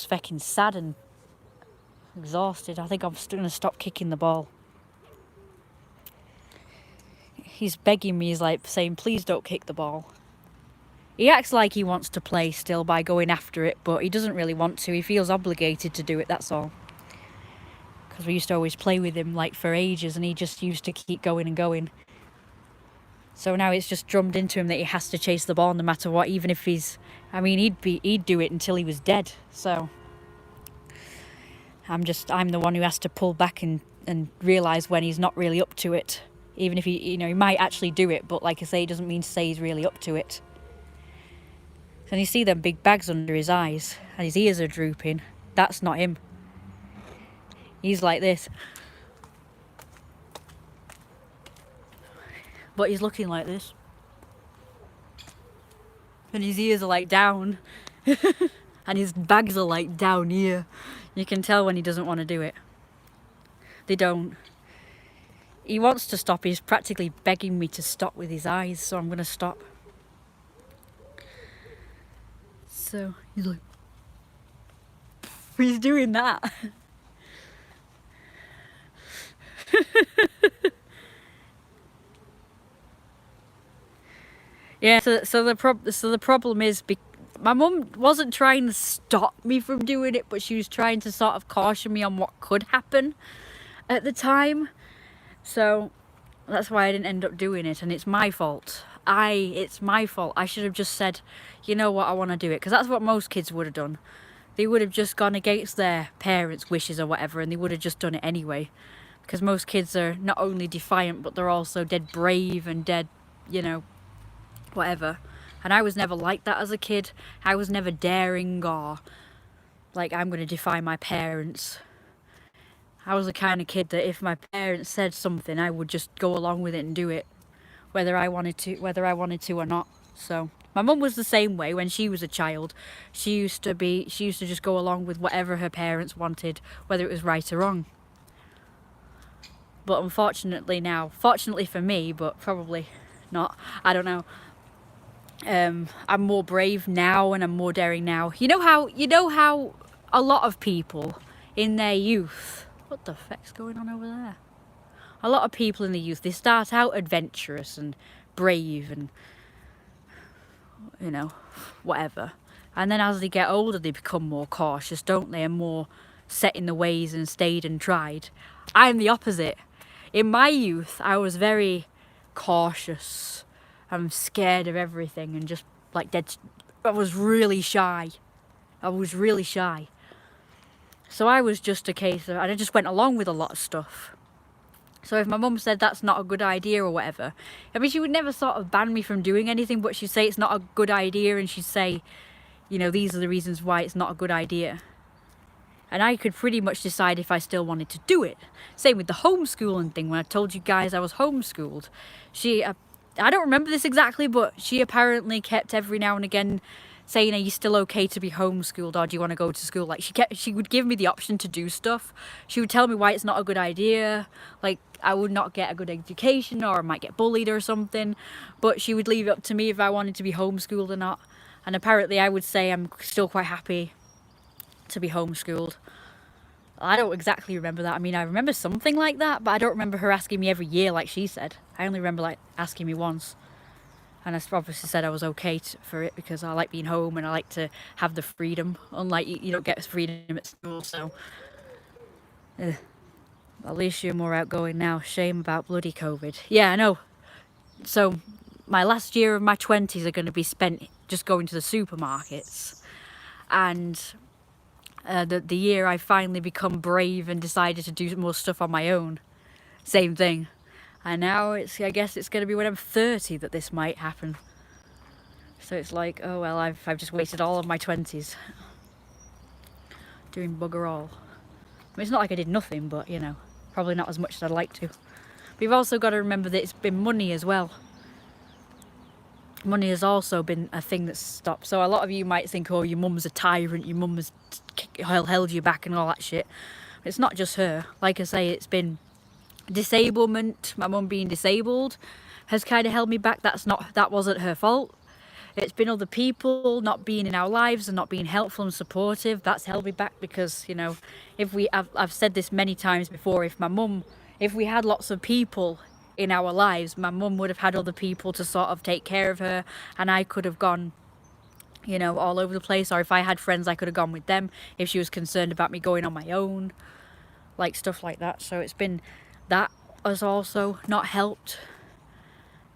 fucking sad and exhausted. I think I'm still gonna stop kicking the ball. He's begging me. He's like saying, "Please don't kick the ball." He acts like he wants to play still by going after it, but he doesn't really want to. He feels obligated to do it, that's all. Because we used to always play with him like for ages, and he just used to keep going and going. So now it's just drummed into him that he has to chase the ball no matter what, even if he's... I mean, he'd do it until he was dead, so... I'm the one who has to pull back and realise when he's not really up to it. Even if he might actually do it, but like I say, it doesn't mean to say he's really up to it. And you see them big bags under his eyes, and his ears are drooping. That's not him. He's like this. But he's looking like this. And his ears are like down. And his bags are like down here. You can tell when he doesn't want to do it. They don't. He wants to stop. He's practically begging me to stop with his eyes, so I'm going to stop. So he's like, he's doing that. Yeah. So the problem is, my mum wasn't trying to stop me from doing it, but she was trying to sort of caution me on what could happen at the time. So That's why I didn't end up doing it, and it's my fault. It's my fault. I should have just said, you know what, I want to do it, because that's what most kids would have done. They would have just gone against their parents' wishes or whatever, and they would have just done it anyway. Because most kids are not only defiant, but they're also dead brave and dead, you know, whatever. And I was never like that as a kid. I was never daring or like, I'm going to defy my parents. I was the kind of kid that if my parents said something, I would just go along with it and do it, whether I wanted to or not. So my mum was the same way when she was a child. She used to just go along with whatever her parents wanted, whether it was right or wrong. But unfortunately now, fortunately for me, but probably not, I don't know. I'm more brave now and I'm more daring now. You know how a lot of people in their youth, what the fuck's going on over there? A lot of people in the youth, they start out adventurous and brave and, you know, whatever. And then as they get older, they become more cautious, don't they? And more set in the ways and stayed and tried. I'm the opposite. In my youth, I was very cautious. I'm scared of everything and just like dead. I was really shy. So I was just a case of, I just went along with a lot of stuff. So if my mum said that's not a good idea or whatever, I mean, she would never sort of ban me from doing anything, but she'd say it's not a good idea, and she'd say, you know, these are the reasons why it's not a good idea. And I could pretty much decide if I still wanted to do it. Same with the homeschooling thing. When I told you guys I was homeschooled, I don't remember this exactly, but she apparently kept every now and again saying, are you still okay to be homeschooled, or do you want to go to school? Like, she would give me the option to do stuff. She would tell me why it's not a good idea. Like, I would not get a good education, or I might get bullied or something. But she would leave it up to me if I wanted to be homeschooled or not. And apparently I would say I'm still quite happy to be homeschooled. I don't exactly remember that. I mean, I remember something like that, but I don't remember her asking me every year like she said. I only remember like asking me once. And I obviously said I was okay for it because I like being home and I like to have the freedom. Unlike you don't get freedom at school, so at least you're more outgoing now. Shame about bloody COVID. Yeah, I know. So my last year of my 20s are going to be spent just going to the supermarkets. And the year I finally become brave and decided to do more stuff on my own, same thing. And now I guess it's going to be when I'm 30 that this might happen. So it's like, oh well, I've just wasted all of my 20s doing bugger all. I mean, it's not like I did nothing, but you know, probably not as much as I'd like to. But you've also got to remember that it's been money as well. Money has also been a thing that's stopped. So a lot of you might think, oh, your mum's a tyrant, your mum has held you back and all that shit. It's not just her. Like I say, it's been disablement. My mum being disabled has kind of held me back. That wasn't her fault. It's been other people not being in our lives and not being helpful and supportive. That's held me back because, you know, I've said this many times before, if we had lots of people in our lives, my mum would have had other people to sort of take care of her, and I could have gone, you know, all over the place. Or if I had friends, I could have gone with them if she was concerned about me going on my own, like stuff like that. So it's been, that has also not helped.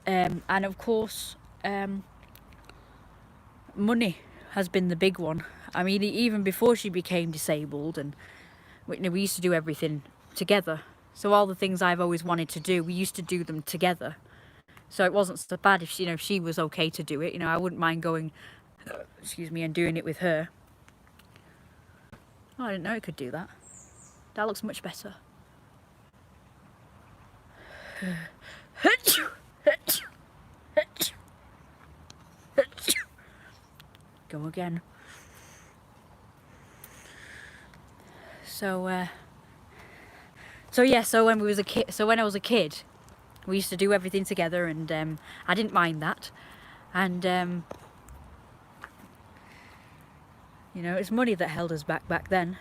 And of course, money has been the big one. I mean, even before she became disabled, and we used to do everything together. So all the things I've always wanted to do, we used to do them together. So it wasn't so bad if she was okay to do it. You know, I wouldn't mind going, and doing it with her. Oh, I didn't know it could do that. That looks much better. Go again. So when I was a kid, we used to do everything together, and I didn't mind that. And you know, it's money that held us back then.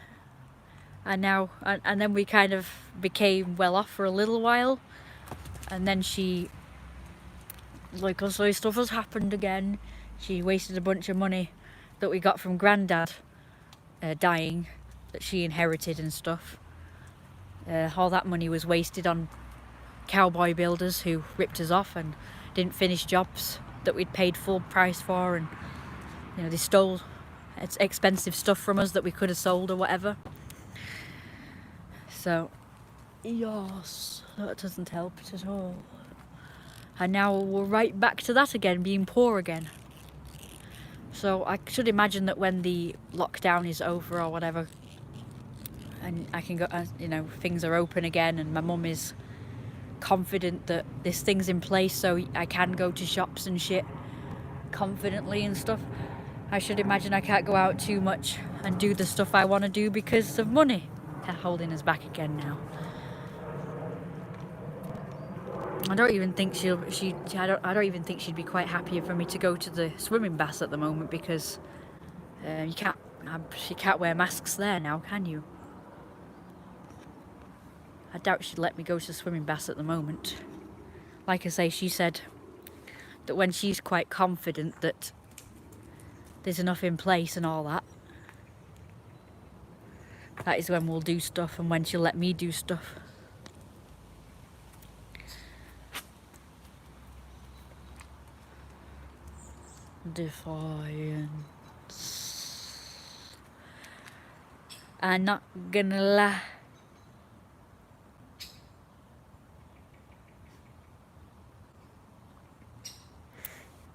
And now, and then we kind of became well off for a little while, and then she, like, also stuff has happened again. She wasted a bunch of money that we got from Grandad dying, that she inherited and stuff. All that money was wasted on cowboy builders who ripped us off and didn't finish jobs that we'd paid full price for, and you know, they stole expensive stuff from us that we could have sold or whatever. So yes, that doesn't help at all. And now we're right back to that again, being poor again. So I should imagine that when the lockdown is over or whatever, and I can go, you know, things are open again, and my mum is confident that this thing's in place, so I can go to shops and shit confidently and stuff. I should imagine I can't go out too much and do the stuff I want to do because of money. They're holding us back again now. I don't even think I don't even think she'd be quite happy for me to go to the swimming baths at the moment, because she can't wear masks there now, can you? I doubt she'd let me go to the swimming baths at the moment. Like I say, she said that when she's quite confident that there's enough in place and all that, that is when we'll do stuff, and when she'll let me do stuff. Defiance. I'm not gonna lie.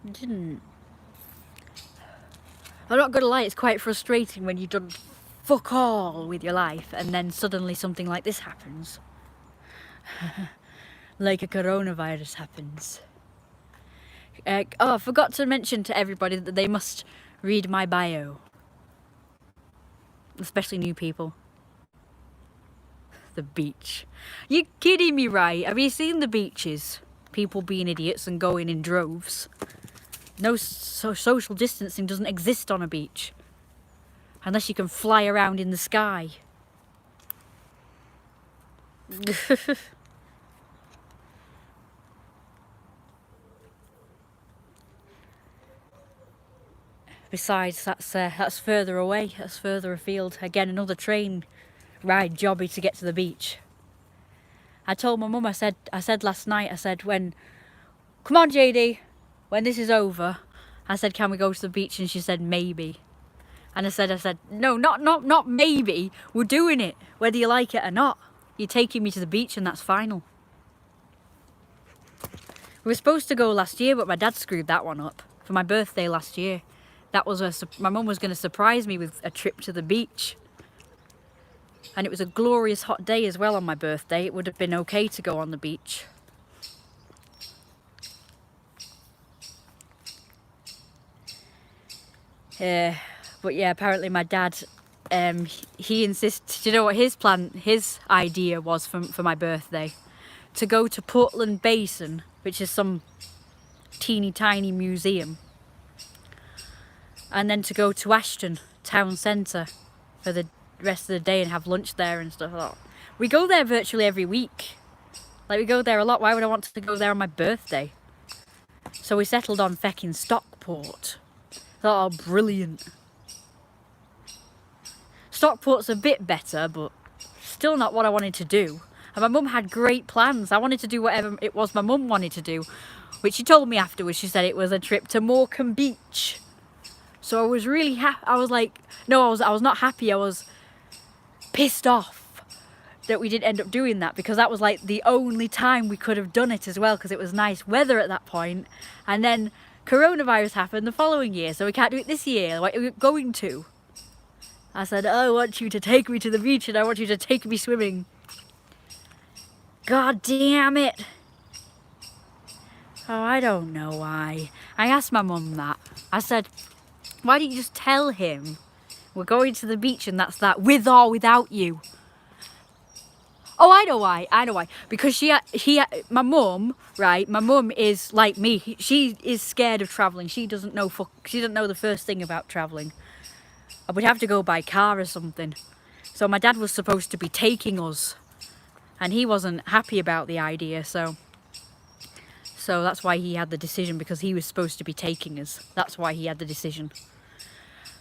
I'm not gonna lie, it's quite frustrating when you've done fuck all with your life and then suddenly something like this happens. Like a coronavirus happens. Oh, I forgot to mention to everybody that they must read my bio. Especially new people. The beach. You kidding me, right? Have you seen the beaches? People being idiots and going in droves. No social distancing doesn't exist on a beach. Unless you can fly around in the sky. Besides, that's further away. That's further afield. Again, another train ride jobby to get to the beach. I told my mum, I said last night, I said, come on JD, when this is over, I said, can we go to the beach? And she said, maybe. And I said, no, not maybe. We're doing it, whether you like it or not. You're taking me to the beach, and that's final. We were supposed to go last year, but my dad screwed that one up for my birthday last year. That was my mum was going to surprise me with a trip to the beach. And it was a glorious hot day as well on my birthday. It would have been okay to go on the beach. But yeah, apparently my dad, he insists, do you know what his idea was for my birthday? To go to Portland Basin, which is some teeny tiny museum. And then to go to Ashton Town Centre for the rest of the day and have lunch there and stuff like that. We go there virtually every week. Like, we go there a lot. Why would I want to go there on my birthday? So we settled on fecking Stockport. Oh, brilliant. Stockport's a bit better, but still not what I wanted to do. And my mum had great plans. I wanted to do whatever it was my mum wanted to do, which she told me afterwards. She said it was a trip to Morecambe Beach. So I was really happy. I was like, no, I was not happy. I was pissed off that we didn't end up doing that, because that was like the only time we could have done it as well, because it was nice weather at that point. And then coronavirus happened the following year, so we can't do it this year. Like, we're going to. I said, oh, I want you to take me to the beach, and I want you to take me swimming. God damn it. Oh, I don't know why. I asked my mum that. I said, why don't you just tell him we're going to the beach and that's that, with or without you? Oh, I know why. Because my mum, right? My mum is like me. She is scared of travelling. She doesn't know the first thing about travelling. I would have to go by car or something. So my dad was supposed to be taking us, and he wasn't happy about the idea. So that's why he had the decision, because he was supposed to be taking us. That's why he had the decision.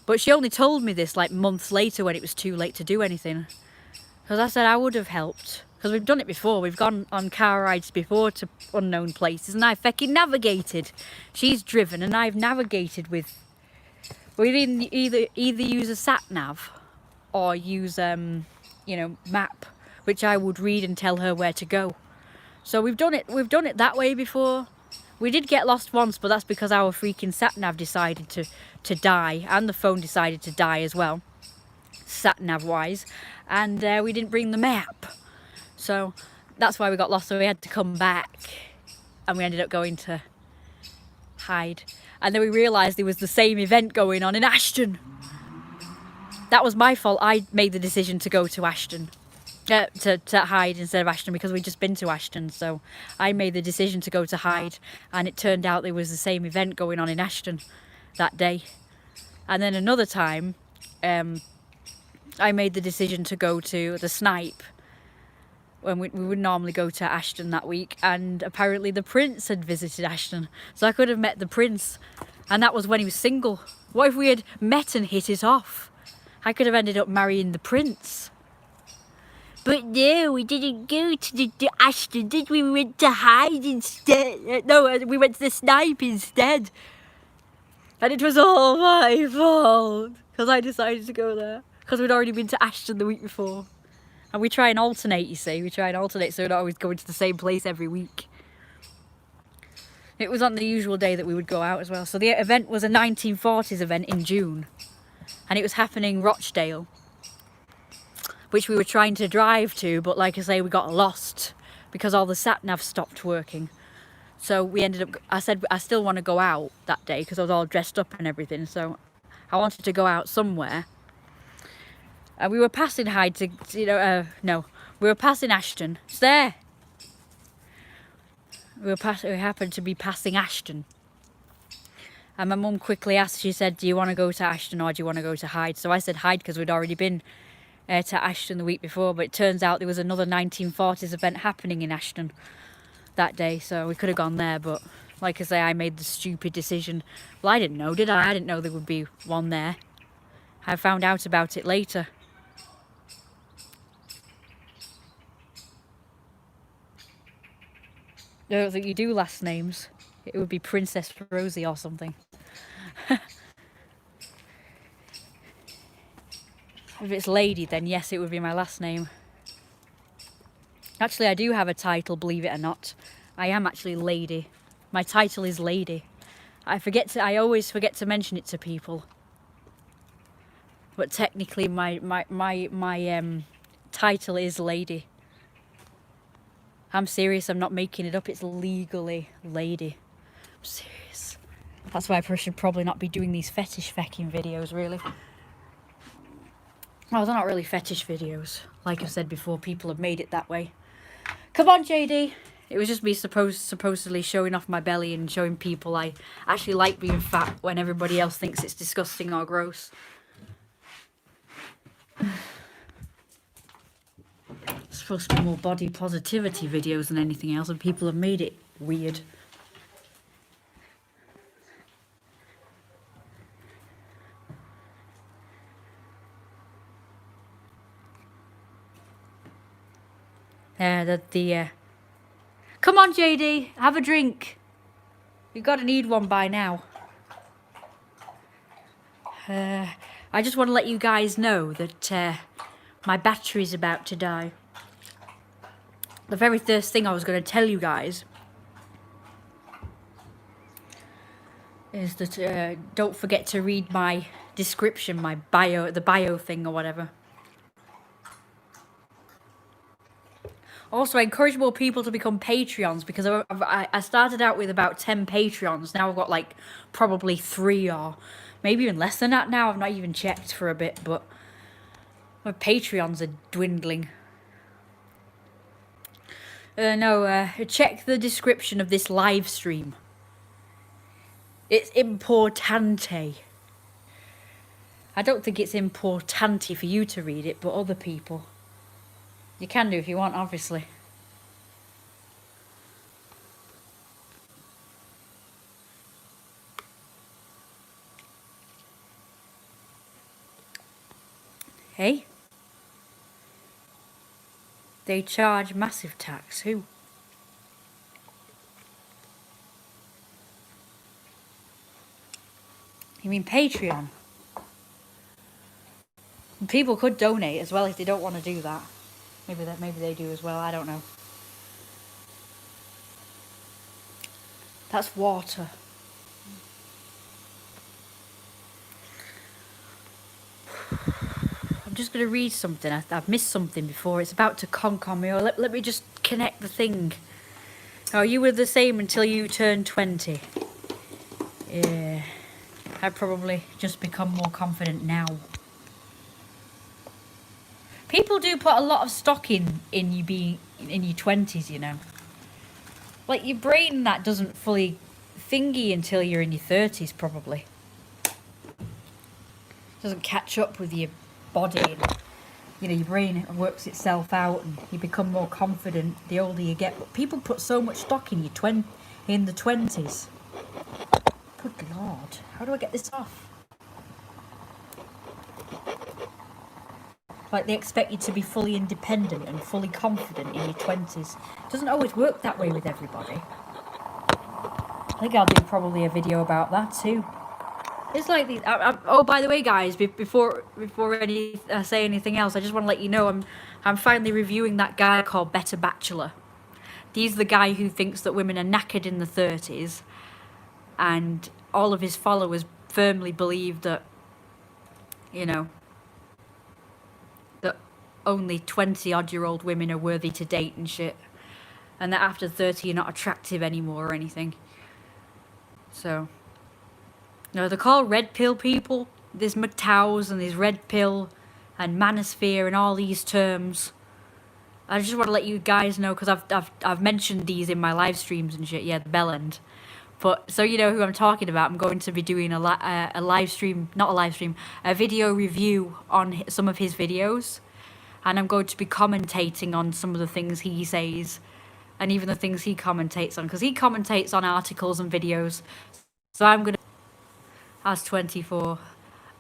But she only told me this like months later, when it was too late to do anything. Because I said I would have helped. Because we've done it before. We've gone on car rides before to unknown places, and I've fucking navigated. She's driven, and I've navigated with. We didn't either use a sat nav, or use you know, map, which I would read and tell her where to go. So we've done it. We've done it that way before. We did get lost once, but that's because our freaking sat nav decided to die, and the phone decided to die as well, sat nav wise, and we didn't bring the map. So that's why we got lost, so we had to come back, and we ended up going to Hyde. And then we realised there was the same event going on in Ashton. That was my fault. I made the decision to go to Ashton, to Hyde instead of Ashton, because we'd just been to Ashton. So I made the decision to go to Hyde, and it turned out there was the same event going on in Ashton that day. And then another time, I made the decision to go to the Snipe, when we would normally go to Ashton that week, and apparently the Prince had visited Ashton, so I could have met the Prince, and that was when he was single. What if we had met and hit it off? I could have ended up marrying the Prince. But no, we didn't go to the Ashton, did we? We went to Hyde instead. No, we went to the Snipe instead. And it was all my fault, because I decided to go there, because we'd already been to Ashton the week before. And we try and alternate, you see. We try and alternate, so we're not always going to the same place every week. It was on the usual day that we would go out as well. So the event was a 1940s event in June. And it was happening in Rochdale, which we were trying to drive to. But like I say, we got lost because all the sat-nav stopped working. So we ended up... I said I still want to go out that day because I was all dressed up and everything. So I wanted to go out somewhere. We were passing Hyde to, you know, no, we were passing Ashton. It's there. We happened to be passing Ashton. And my mum quickly asked, she said, do you want to go to Ashton or do you want to go to Hyde? So I said Hyde because we'd already been to Ashton the week before. But it turns out there was another 1940s event happening in Ashton that day. So we could have gone there. But like I say, I made the stupid decision. Well, I didn't know, did I? I didn't know there would be one there. I found out about it later. I don't think you do last names. It would be Princess Rosie or something. If it's Lady, then yes, it would be my last name. Actually, I do have a title, believe it or not. I am actually Lady. My title is Lady. I always forget to mention it to people. But technically, my title is Lady. I'm serious, I'm not making it up, it's legally Lady. I'm serious. That's why I should probably not be doing these fetish fecking videos, really. Well, they're not really fetish videos. Like I've said before, people have made it that way. Come on, JD. It was just me supposedly showing off my belly and showing people I actually like being fat when everybody else thinks it's disgusting or gross. It's supposed to be more body positivity videos than anything else, and people have made it weird. Come on, JD, have a drink. You've got to need one by now. I just want to let you guys know that my battery's about to die. The very first thing I was going to tell you guys is that don't forget to read my description, my bio, the bio thing or whatever. Also, I encourage more people to become Patreons, because I started out with about 10 Patreons. Now I've got like probably 3 or maybe even less than that now. I've not even checked for a bit, but my Patreons are dwindling. Check the description of this live stream. It's importante. I don't think it's importante for you to read it, but other people. You can do if you want, obviously. Hey? They charge massive tax. Who? You mean Patreon? People could donate as well if they don't want to do that. Maybe they do as well. I don't know. That's water. I'm just going to read something. I've missed something before. It's about to conk on me. Or let me just connect the thing. Oh, you were the same until you turned 20. Yeah. I've probably just become more confident now. People do put a lot of stock in you being in your 20s, you know. Like your brain that doesn't fully thingy until you're in your 30s probably. Doesn't catch up with your body and, you know, your brain works itself out and you become more confident the older you get. But people put so much stock in in the 20s. Good Lord, how do I get this off? Like they expect you to be fully independent and fully confident in your 20s. Doesn't always work that way with everybody. I think I'll do probably a video about that too. It's like these. Oh, by the way, guys, before say anything else, I just want to let you know I'm finally reviewing that guy called Better Bachelor. He's the guy who thinks that women are knackered in the 30s, and all of his followers firmly believe that, you know, that only 20-odd-year-old women are worthy to date and shit, and that after 30 you're not attractive anymore or anything. So. No, they're called red pill people. There's MGTOWs and there's red pill and manosphere and all these terms. I just want to let you guys know because I've mentioned these in my live streams and shit. Yeah, the bell end. But so you know who I'm talking about. I'm going to be doing a live stream, not a live stream, a video review on some of his videos, and I'm going to be commentating on some of the things he says, and even the things he commentates on because he commentates on articles and videos. So I'm gonna. As 24.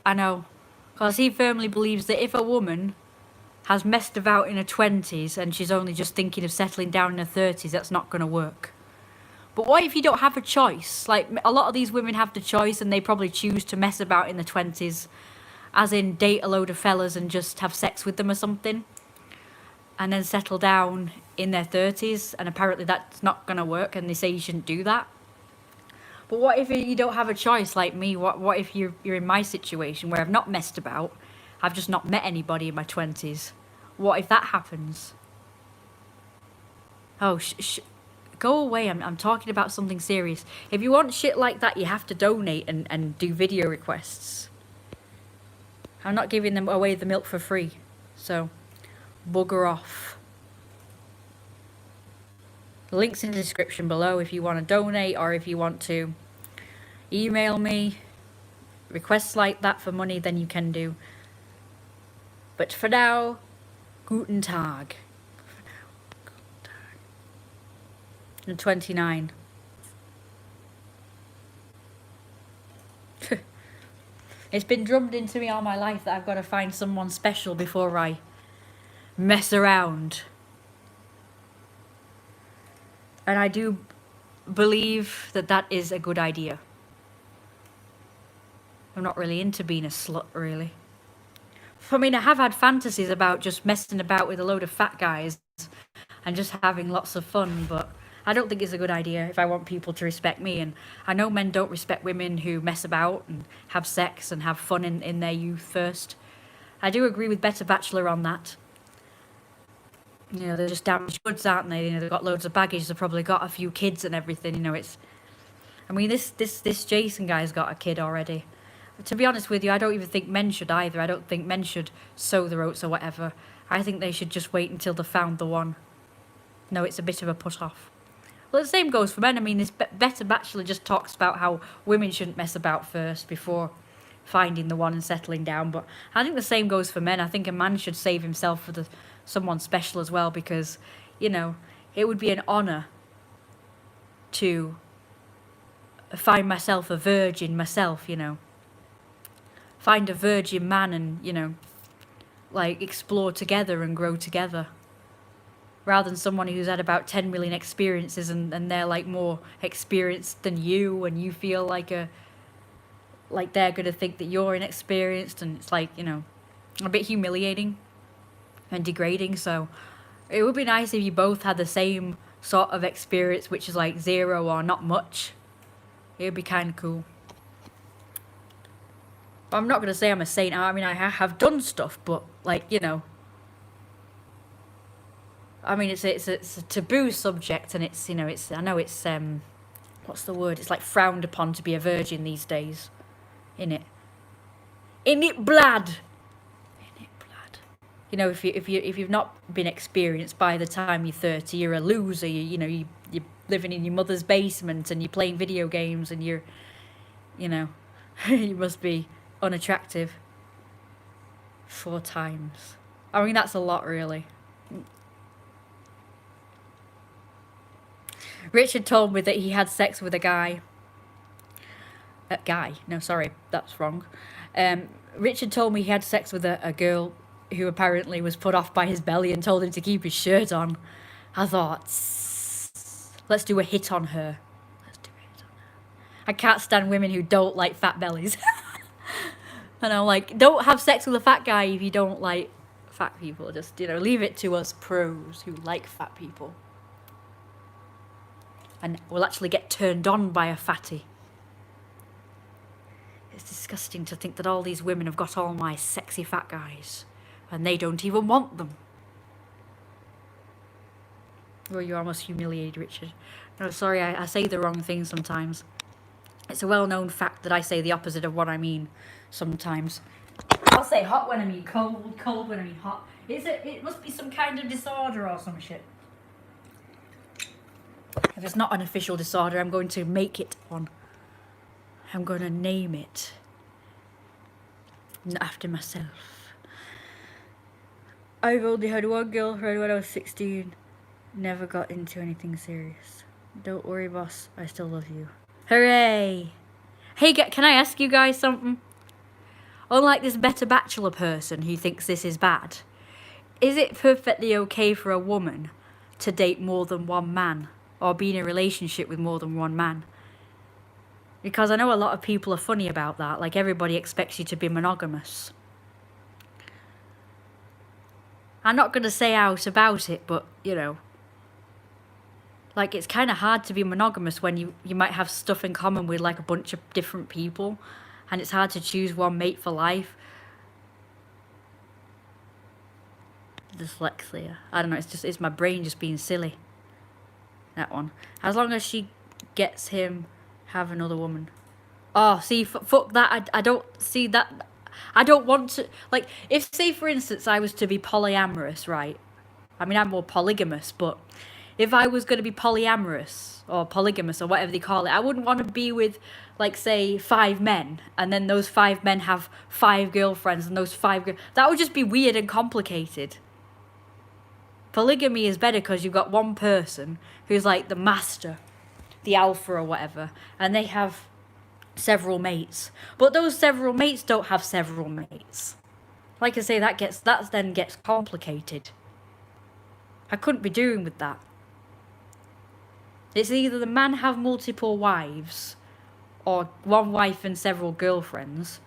I know. Because he firmly believes that if a woman has messed about in her 20s and she's only just thinking of settling down in her 30s, that's not going to work. But what if you don't have a choice? Like, a lot of these women have the choice and they probably choose to mess about in the 20s, as in date a load of fellas and just have sex with them or something, and then settle down in their 30s, and apparently that's not going to work and they say you shouldn't do that. But what if you don't have a choice like me? What if you're in my situation where I've not messed about, I've just not met anybody in my 20s? What if that happens? Oh, go away, I'm talking about something serious. If you want shit like that, you have to donate and do video requests. I'm not giving them away the milk for free, so bugger off. The link's in the description below if you want to donate or if you want to email me requests like that for money, then you can do. But for now, guten Tag. And 29. It's been drummed into me all my life that I've got to find someone special before I mess around. And I do believe that that is a good idea. I'm not really into being a slut, really. I mean, I have had fantasies about just messing about with a load of fat guys and just having lots of fun, but I don't think it's a good idea if I want people to respect me. And I know men don't respect women who mess about and have sex and have fun in their youth first. I do agree with Better Bachelor on that. You know, they're just damaged goods, aren't they? You know, they've got loads of baggage. They've probably got a few kids and everything. You know, it's. I mean, this Jason guy's got a kid already. To be honest with you, I don't even think men should either. I don't think men should sow their oats or whatever. I think they should just wait until they've found the one. No, it's a bit of a put off. Well, the same goes for men. I mean, this Better Bachelor just talks about how women shouldn't mess about first before finding the one and settling down. But I think the same goes for men. I think a man should save himself for someone special as well, because, you know, it would be an honour to find myself a virgin myself, you know. Find a virgin man and, you know, like, explore together and grow together. rather than someone who's had about 10 million experiences and they're like more experienced than you, and you feel like they're gonna think that you're inexperienced, and it's like, you know, a bit humiliating and degrading. So it would be nice if you both had the same sort of experience, which is like 0 or not much. It would be kind of cool. But I'm not gonna say I'm a saint. I mean, I have done stuff, but like, you know, I mean, it's a taboo subject, and it's, you know, it's, I know it's what's the word? It's like frowned upon to be a virgin these days. In it blood. You know, if you've not been experienced by the time you're 30, you're a loser. You're living in your mother's basement and you're playing video games, and you're, you know, you must be unattractive 4 times. I mean, that's a lot, really. Richard told me that he had sex with a guy. No, sorry, that's wrong. Richard told me he had sex with a girl who apparently was put off by his belly and told him to keep his shirt on. I thought, let's do a hit on her. I can't stand women who don't like fat bellies. And I'm like, don't have sex with a fat guy if you don't like fat people. Just, you know, leave it to us pros who like fat people. And will actually get turned on by a fatty. It's disgusting to think that all these women have got all my sexy fat guys, and they don't even want them. Well, you're almost humiliated, Richard. No, sorry, I say the wrong thing sometimes. It's a well-known fact that I say the opposite of what I mean sometimes. I'll say hot when I mean cold, cold when I mean hot. It must be some kind of disorder or some shit. If it's not an official disorder, I'm going to make it one. I'm going to name it after myself. I've only had one girlfriend when I was 16. Never got into anything serious. Don't worry, boss. I still love you. Hooray! Hey, can I ask you guys something? Unlike this better bachelor person who thinks this is bad, is it perfectly okay for a woman to date more than one man or be in a relationship with more than one man? Because I know a lot of people are funny about that. Like, everybody expects you to be monogamous. I'm not going to say out about it, but, you know, like, it's kind of hard to be monogamous when you might have stuff in common with, like, a bunch of different people. And it's hard to choose one mate for life. Dyslexia. I don't know, it's my brain just being silly. That one. As long as she gets him, have another woman. Oh, see, fuck that. I don't see that. I don't want to, like, if, say, for instance, I was to be polyamorous, right? I mean, I'm more polygamous, but if I was going to be polyamorous or polygamous or whatever they call it, I wouldn't want to be with, like, say, 5 men, and then those 5 men have 5 girlfriends, and those 5 that would just be weird and complicated. Polygamy is better because you've got one person who's like the master, the alpha or whatever, and they have several mates. But those several mates don't have several mates. Like I say, that then gets complicated. I couldn't be doing with that. It's either the man have multiple wives, or one wife and several girlfriends,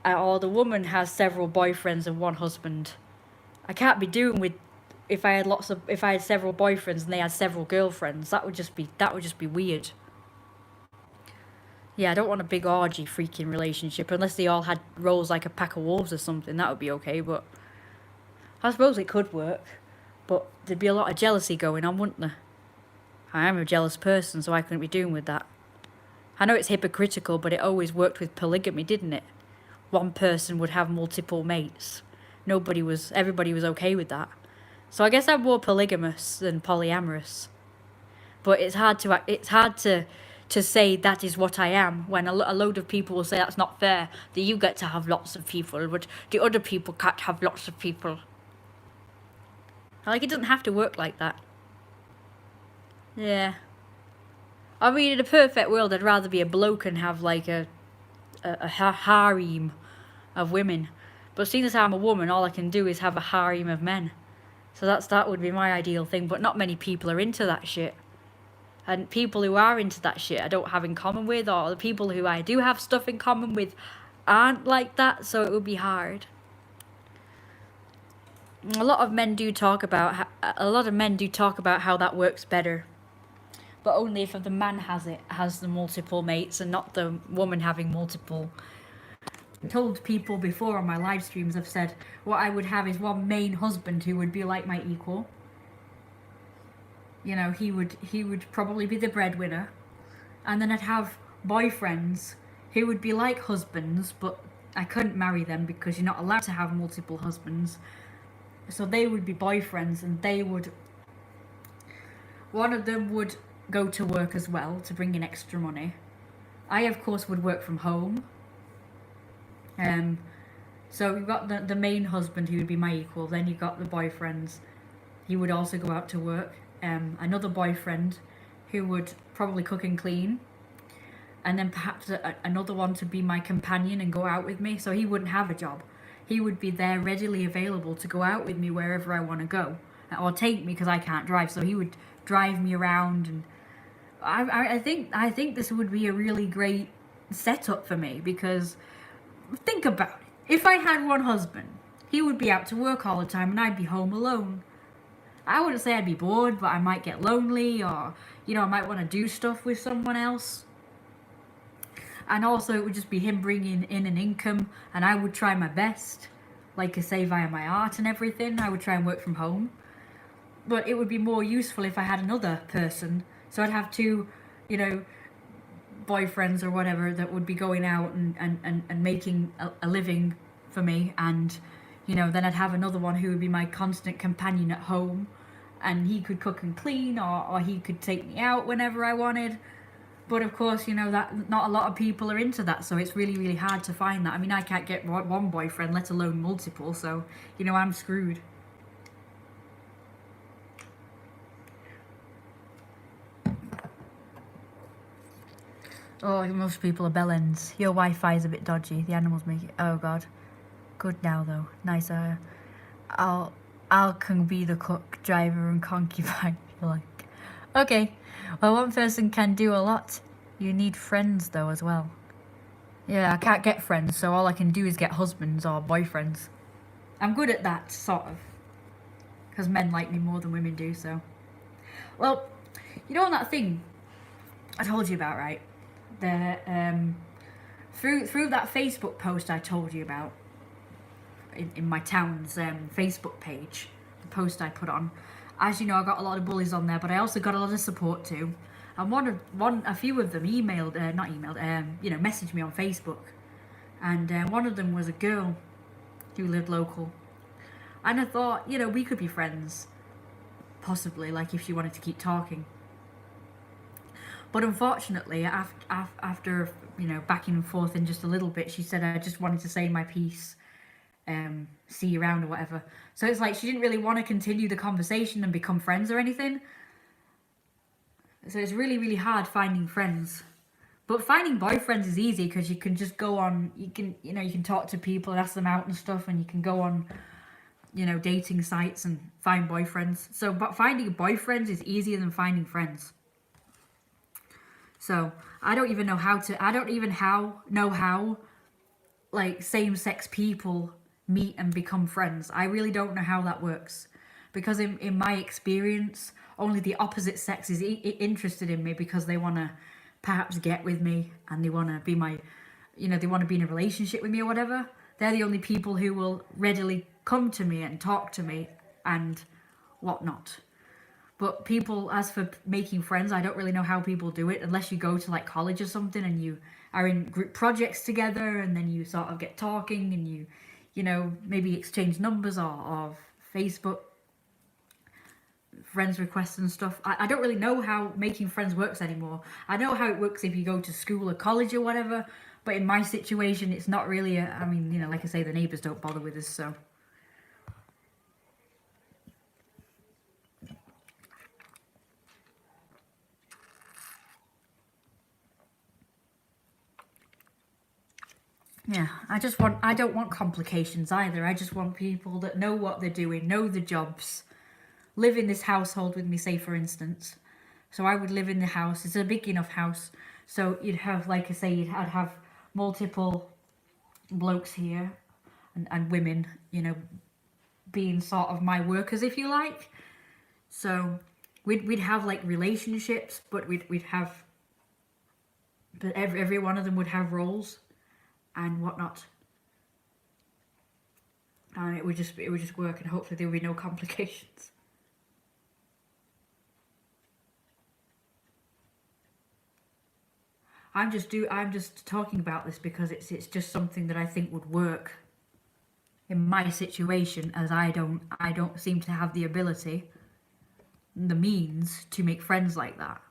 or the woman has several boyfriends and one husband. I can't be doing with if I had several boyfriends and they had several girlfriends. That would just be weird. Yeah, I don't want a big orgy freaking relationship unless they all had roles like a pack of wolves or something. That would be okay, but I suppose it could work. But there'd be a lot of jealousy going on, wouldn't there? I am a jealous person, so I couldn't be doing with that. I know it's hypocritical, but it always worked with polygamy, didn't it? One person would have multiple mates. Everybody was okay with that. So I guess I'm more polygamous than polyamorous. But it's hard to say that is what I am when a load of people will say that's not fair, that you get to have lots of people, but the other people can't have lots of people. Like, it doesn't have to work like that. Yeah. I mean, in a perfect world, I'd rather be a bloke and have, like, a harem of women. But seeing as I'm a woman, all I can do is have a harem of men. So that would be my ideal thing, but not many people are into that shit. And people who are into that shit I don't have in common with, or the people who I do have stuff in common with aren't like that, so it would be hard. A lot of men do talk about how that works better, but only if the man has the multiple mates and not the woman having multiple. I told people before on my live streams, I've said what I would have is one main husband who would be like my equal. You know, he would probably be the breadwinner, and then I'd have boyfriends who would be like husbands, but I couldn't marry them because you're not allowed to have multiple husbands. So they would be boyfriends, and one of them would go to work as well to bring in extra money. I, of course, would work from home. So you've got the main husband who would be my equal, then you've got the boyfriends. He would also go out to work. Another boyfriend who would probably cook and clean. And then perhaps another one to be my companion and go out with me. So he wouldn't have a job. He would be there readily available to go out with me wherever I want to go. Or take me because I can't drive. So he would drive me around. And I think this would be a really great setup for me, because think about it. If I had one husband, he would be out to work all the time and I'd be home alone. I wouldn't say I'd be bored, but I might get lonely, or, you know, I might want to do stuff with someone else. And also it would just be him bringing in an income, and I would try my best, like I say, via my art and everything. I would try and work from home. But it would be more useful if I had another person. So I'd have two, you know, boyfriends or whatever that would be going out and making a living for me, and, you know, then I'd have another one who would be my constant companion at home, and he could cook and clean, or he could take me out whenever I wanted. But of course, you know, that not a lot of people are into that, so it's really, really hard to find that. I mean, I can't get one boyfriend, let alone multiple, so, you know, I'm screwed. Oh, most people are bellends. Your Wi-Fi is a bit dodgy. The animals make it. Oh God. Good now though. Nice. I'll can be the cook, driver, and concubine. If you like. Okay. Well, one person can do a lot. You need friends though as well. Yeah, I can't get friends, so all I can do is get husbands or boyfriends. I'm good at that, sort of, because men like me more than women do. So, well, you know that thing I told you about, right? Through that Facebook post I told you about in my town's Facebook page, the post I put on. As you know, I got a lot of bullies on there, but I also got a lot of support too. And a few of them messaged me on Facebook, and one of them was a girl who lived local, and I thought, you know, we could be friends, possibly, like if she wanted to keep talking. But unfortunately, after, you know, backing and forth in just a little bit, she said, I just wanted to say my piece, see you around or whatever. So it's like she didn't really want to continue the conversation and become friends or anything. So it's really, really hard finding friends. But finding boyfriends is easy, because you can just go on, you can talk to people and ask them out and stuff, and you can go on, you know, dating sites and find boyfriends. So, but finding boyfriends is easier than finding friends. So I don't even know how like same-sex people meet and become friends. I really don't know how that works, because in my experience, only the opposite sex is interested in me because they want to perhaps get with me, and they want to be my, you know, they want to be in a relationship with me or whatever. They're the only people who will readily come to me and talk to me and whatnot. But people, as for making friends, I don't really know how people do it, unless you go to like college or something and you are in group projects together, and then you sort of get talking, and you know, maybe exchange numbers or Facebook friends requests and stuff. I don't really know how making friends works anymore. I know how it works if you go to school or college or whatever, but in my situation, it's not really I mean, you know, like I say, the neighbours don't bother with us, so. Yeah, I don't want complications either. I just want people that know what they're doing, know the jobs, live in this household with me, say for instance. So I would live in the house. It's a big enough house. So you'd have, like I say, I'd have multiple blokes here and women, you know, being sort of my workers, if you like. So we'd have like relationships, but we'd have, but every one of them would have roles and whatnot. And it would just work, and hopefully there would be no complications. I'm just talking about this because it's just something that I think would work in my situation, as I don't seem to have the ability, the means to make friends like that.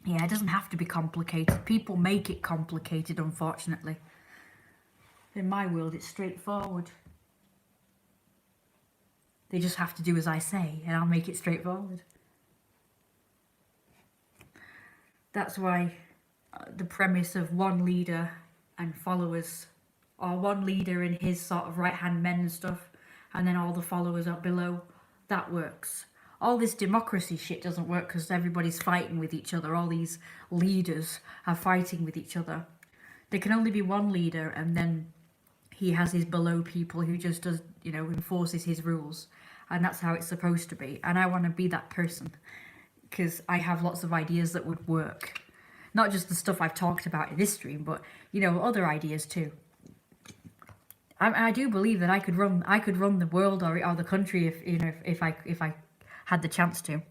Yeah, it doesn't have to be complicated. People make it complicated, unfortunately. In my world, it's straightforward. They just have to do as I say, and I'll make it straightforward. That's why the premise of one leader and followers, or one leader and his sort of right-hand men and stuff, and then all the followers up below, that works. All this democracy shit doesn't work because everybody's fighting with each other. All these leaders are fighting with each other. There can only be one leader, and then he has his below people who just does, you know, enforces his rules. And that's how it's supposed to be. And I want to be that person because I have lots of ideas that would work. Not just the stuff I've talked about in this stream, but, you know, other ideas too. I do believe that I could run the world or the country if, you know, if I had the chance to.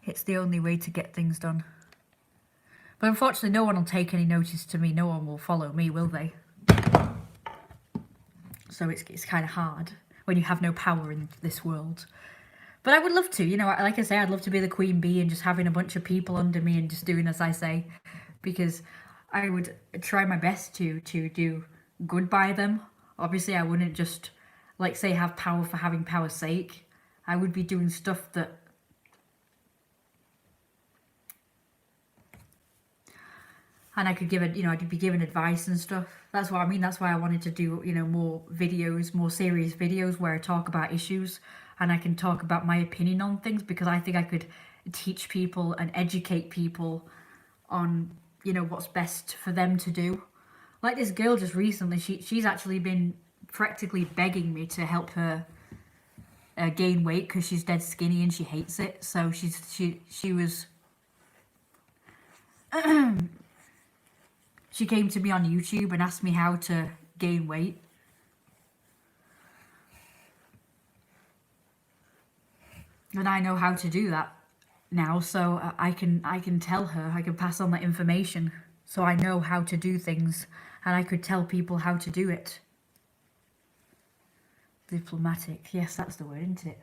It's the only way to get things done. But unfortunately, no one will take any notice to me. No one will follow me, will they? So it's kind of hard when you have no power in this world. But I would love to, you know, like I say, I'd love to be the queen bee and just having a bunch of people under me and just doing as I say. Because I would try my best to do good by them. Obviously, I wouldn't just, like, say, have power for having power's sake. I would be doing stuff that... And I could give it, you know, I'd be giving advice and stuff. That's what I mean. That's why I wanted to do, you know, more videos, more serious videos where I talk about issues and I can talk about my opinion on things, because I think I could teach people and educate people on, you know, what's best for them to do. Like this girl just recently, she's actually been practically begging me to help her gain weight because she's dead skinny and she hates it. So she was... She came to me on YouTube and asked me how to gain weight. And I know how to do that now, so I can tell her, I can pass on that information. So I know how to do things, and I could tell people how to do it. Diplomatic, yes, that's the word, isn't it?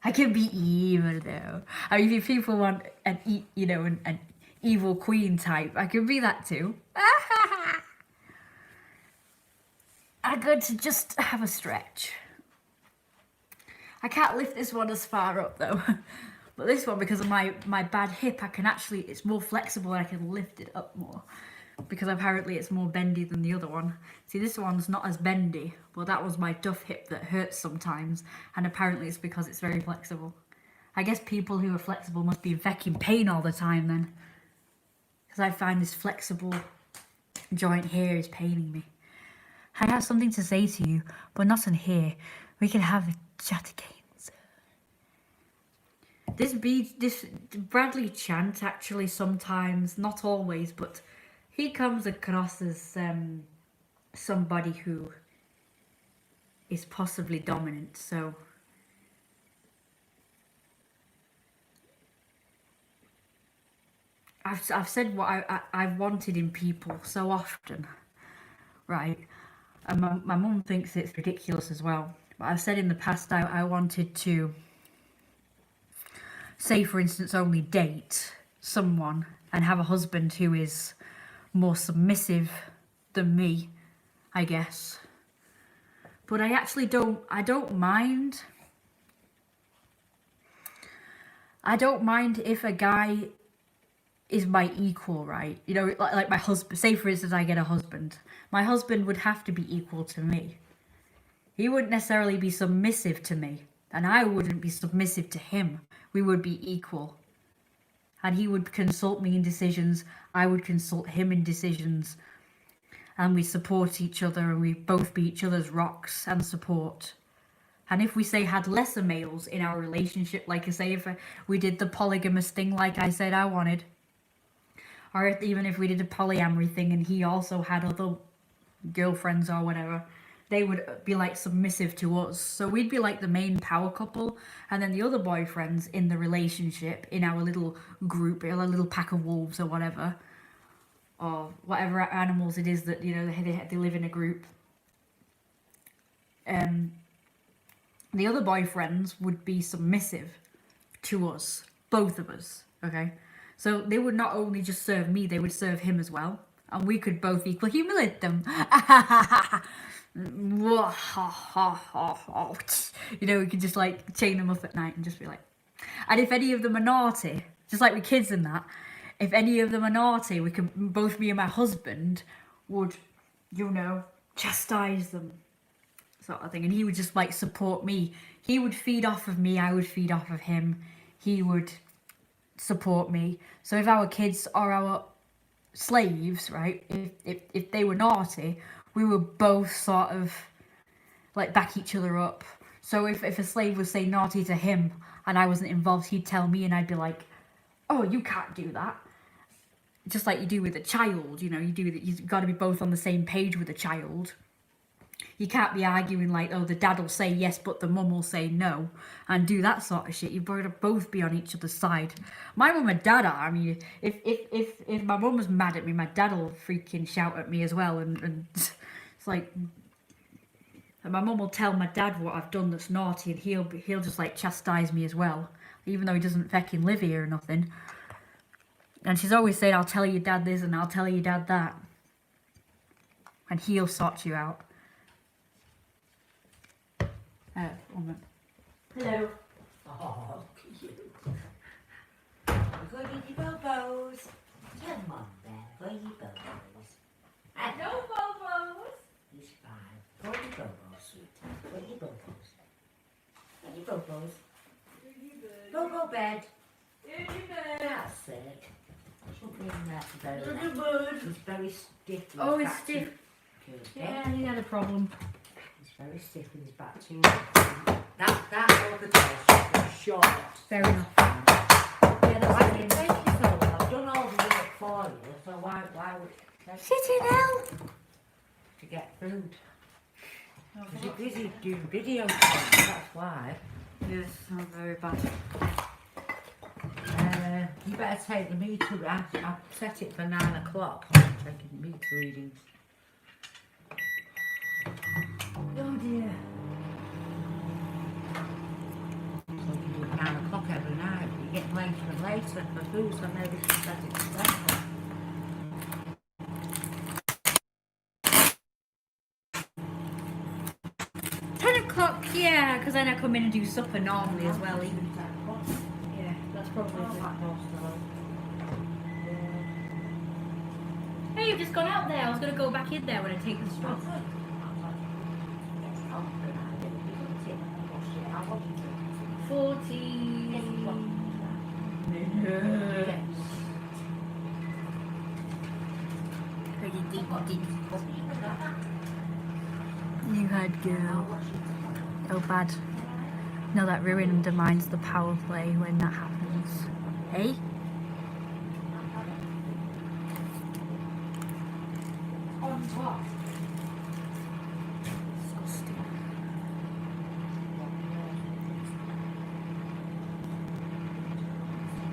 I can be evil though. I mean, if people want an evil queen type, I can be that too. I'm going to just have a stretch. I can't lift this one as far up though. But this one, because of my bad hip, I can actually, it's more flexible and I can lift it up more. Because apparently it's more bendy than the other one. See, this one's not as bendy. Well, that was my duff hip that hurts sometimes. And apparently it's because it's very flexible. I guess people who are flexible must be in fucking pain all the time then. Because I find this flexible joint here is paining me. I have something to say to you, but not in here. We can have a chat again. This Bradley Chant actually sometimes, not always, but he comes across as somebody who is possibly dominant. So I've said what I've wanted in people so often, right? And my mum thinks it's ridiculous as well. But I've said in the past I wanted to, say for instance, only date someone and have a husband who is more submissive than me, I guess. But I actually I don't mind if a guy is my equal, right? You know, like my husband. Say for instance, I get a husband. My husband would have to be equal to me. He wouldn't necessarily be submissive to me, and I wouldn't be submissive to him. We would be equal. And he would consult me in decisions. I would consult him in decisions. And we support each other, and we both be each other's rocks and support. And if we say had lesser males in our relationship, like I say, if we did the polygamous thing like I said I wanted, or even if we did a polyamory thing and he also had other girlfriends or whatever, they would be like submissive to us. So we'd be like the main power couple, and then the other boyfriends in the relationship, in our little group, our little pack of wolves or whatever, or whatever animals it is that, you know, they live in a group. The other boyfriends would be submissive to us, both of us, okay? So they would not only just serve me, they would serve him as well. And we could both equally humiliate them. You know, we could just like chain them up at night and just be like... And if any of them are naughty, just like with kids and that, if any of them are naughty, we could, both me and my husband would, you know, chastise them. Sort of thing. And he would just like support me. He would feed off of me, I would feed off of him. He would support me. So if our kids are our slaves, right, if they were naughty, we would both sort of like back each other up. So if a slave was say naughty to him and I wasn't involved, he'd tell me and I'd be like, oh, you can't do that. Just like you do with a child, you know, you've got to be both on the same page with a child. You can't be arguing like, oh, the dad will say yes, but the mum will say no, and do that sort of shit. You've got to both be on each other's side. My mum and dad are. I mean, if my mum was mad at me, my dad will freaking shout at me as well, and it's like, and my mum will tell my dad what I've done that's naughty, and he'll just like chastise me as well, even though he doesn't fucking live here or nothing. And she's always saying, I'll tell your dad this and I'll tell your dad that, and he'll sort you out. Hello. Oh, cute. Go get your bobos. Come on, then. Go get your bobos. No bobos. He's fine. Go get your bobos, sweetheart. Go get your bobos. Go get your bobos. Bobo bed. That's it. Shouldn't be in that bed. He's very stiff. Oh, it's stiff. Yeah, he had a problem. Very stiff with his back too. That organization is short. Fair enough. Yeah, that's why you take it so well. I've done all the work for you, so why would Sit in hell. to get food? Because you're busy doing videos, that's why. Yes, I'm very bad. You better take the meter. I've set it for 9 o'clock. I'm taking the meter readings. Oh dear. So you do it 9 o'clock every night. You get later and later for food, so maybe you should set it to 10 o'clock, yeah, because then I come in and do supper normally as well. Even. Yeah, that's probably good. Hey, you've just gone out there. I was going to go back in there when I take the straw. 40. You had girl. Oh, bad. No, that really undermines the power play when that happens. Hey? Disgusting.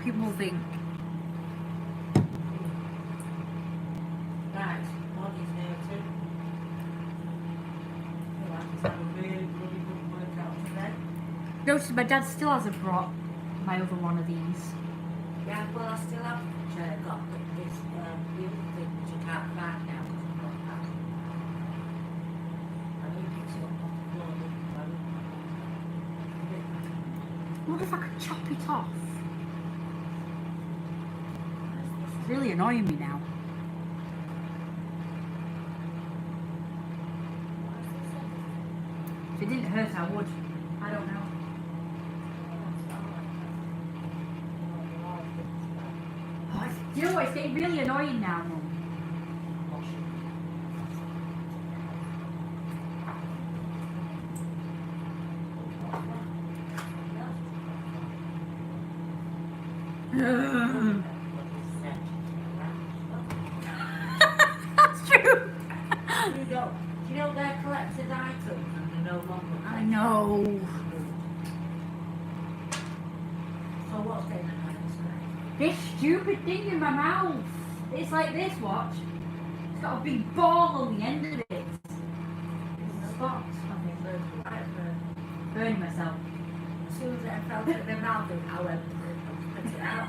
People think. Right, Molly's here too. He's had a really good workout today. Notice my dad still hasn't brought my other one of these. Yeah, well, I still haven't got this the other thing which I can't find now because I've got that. I need to pick it up off the floor. I wonder if I could chop it off. Where's this really annoying me now. If it didn't hurt, I would. I don't know. Do you know what? It's getting really annoying now, Mum. That's true. You know they're collected items and they're no longer. I know. So what's going on today? This stupid thing in my mouth. It's like this, watch. It's got a big ball on the end of it. It's a spot. Burning myself. As soon as I felt it in my mouth, I went, spit it out.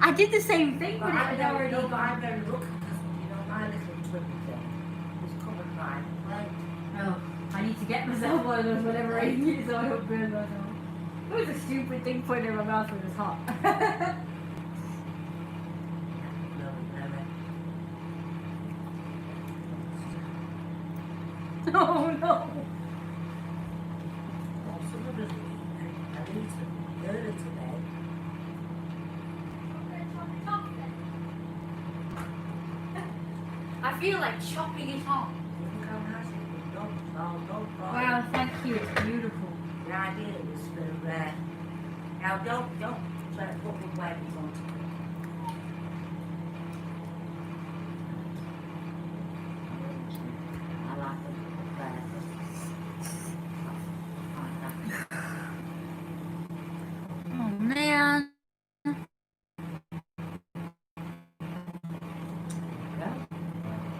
I did the same thing, but it I'm had already very gone. lucky because, you know, my little twin thing was covered by plate. Oh, I need to get myself one of those whenever I eat so I don't burn myself. It was a stupid thing putting in my mouth when it was hot. Oh no! I feel like chopping it off. Wow, thank you, it's beautiful. The idea was for now don't put me where you want to put. I like them there. Oh man.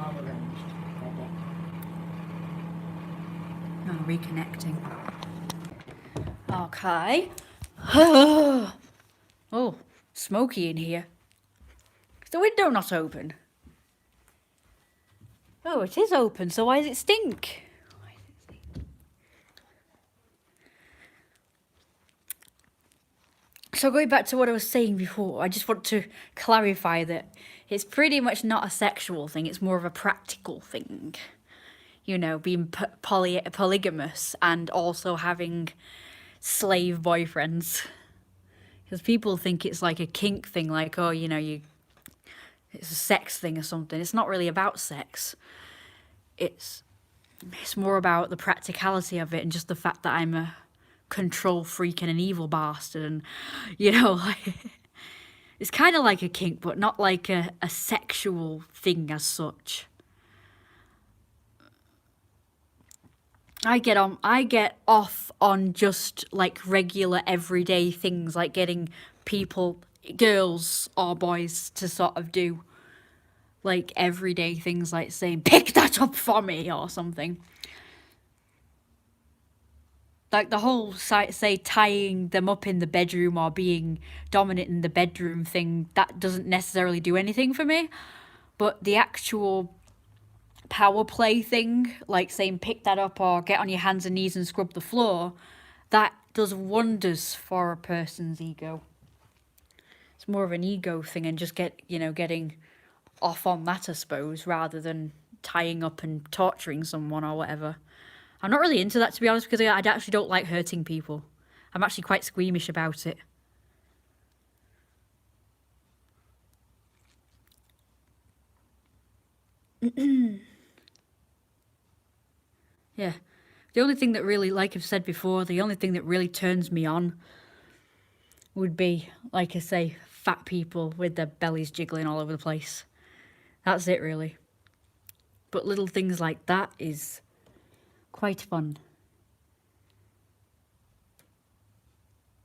All arranged. Ready? Oh, reconnecting. Okay. Oh, smoky in here. Is the window not open? Oh, it is open, so why does it stink? So going back to what I was saying before, I just want to clarify that it's pretty much not a sexual thing, it's more of a practical thing. You know, being polygamous and also having slave boyfriends. Because people think it's like a kink thing, like, oh, you know, it's a sex thing or something. It's not really about sex. It's more about the practicality of it and just the fact that I'm a control freak and an evil bastard. And, you know, like, it's kind of like a kink, but not like a sexual thing as such. I get off on just like regular everyday things, like getting people, girls or boys, to sort of do like everyday things, like saying, pick that up for me or something. Like the whole, say, tying them up in the bedroom or being dominant in the bedroom thing, that doesn't necessarily do anything for me. But the actual power play thing, like saying pick that up or get on your hands and knees and scrub the floor, that does wonders for a person's ego. It's more of an ego thing and just getting off on that, I suppose, rather than tying up and torturing someone or whatever. I'm not really into that, to be honest, because I actually don't like hurting people. I'm actually quite squeamish about it. Yeah. The only thing that really, like I've said before, the only thing that really turns me on would be, like I say, fat people with their bellies jiggling all over the place. That's it, really. But little things like that is quite fun.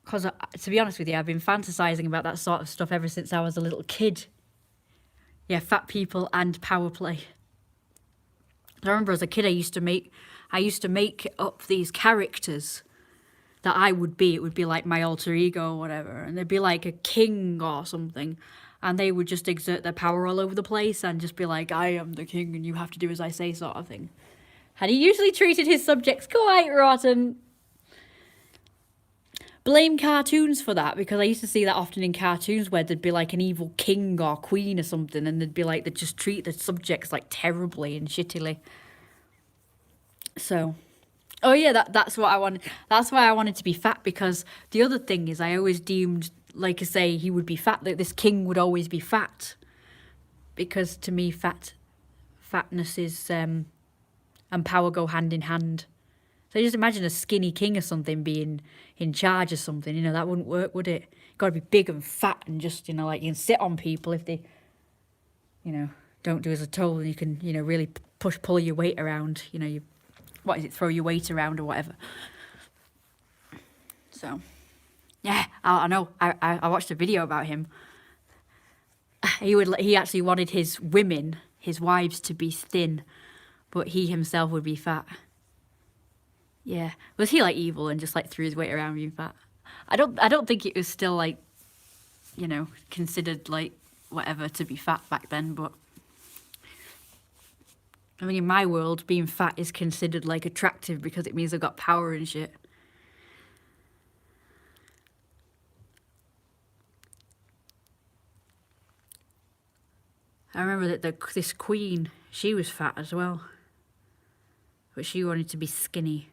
Because, to be honest with you, I've been fantasizing about that sort of stuff ever since I was a little kid. Yeah, fat people and power play. I remember as a kid, I used to make up these characters that I would be. It would be like my alter ego or whatever. And they'd be like a king or something. And they would just exert their power all over the place and just be like, I am the king and you have to do as I say, sort of thing. And he usually treated his subjects quite rotten. blame cartoons for that, because I used to see that often in cartoons where there'd be like an evil king or queen or something, and they'd be like, they'd just treat the subjects like terribly and shittily. So, oh yeah, that's what I wanted. That's why I wanted to be fat, because the other thing is I always deemed, like I say, he would be fat, that this king would always be fat, because to me fatness is and power go hand in hand. So just imagine a skinny king or something being in charge of something, you know, that wouldn't work, would it? Got to be big and fat and just, you know, like you can sit on people if they, you know, don't do as they're told, and you can, you know, really pull your weight around, you know, throw your weight around or whatever. So, yeah, I know. I watched a video about him. He actually wanted his wives to be thin, but he himself would be fat. Yeah. Was he like evil and just like threw his weight around being fat? I don't think it was still like, you know, considered like whatever to be fat back then, but I mean in my world being fat is considered like attractive because it means I've got power and shit. I remember that this queen, she was fat as well, but she wanted to be skinny.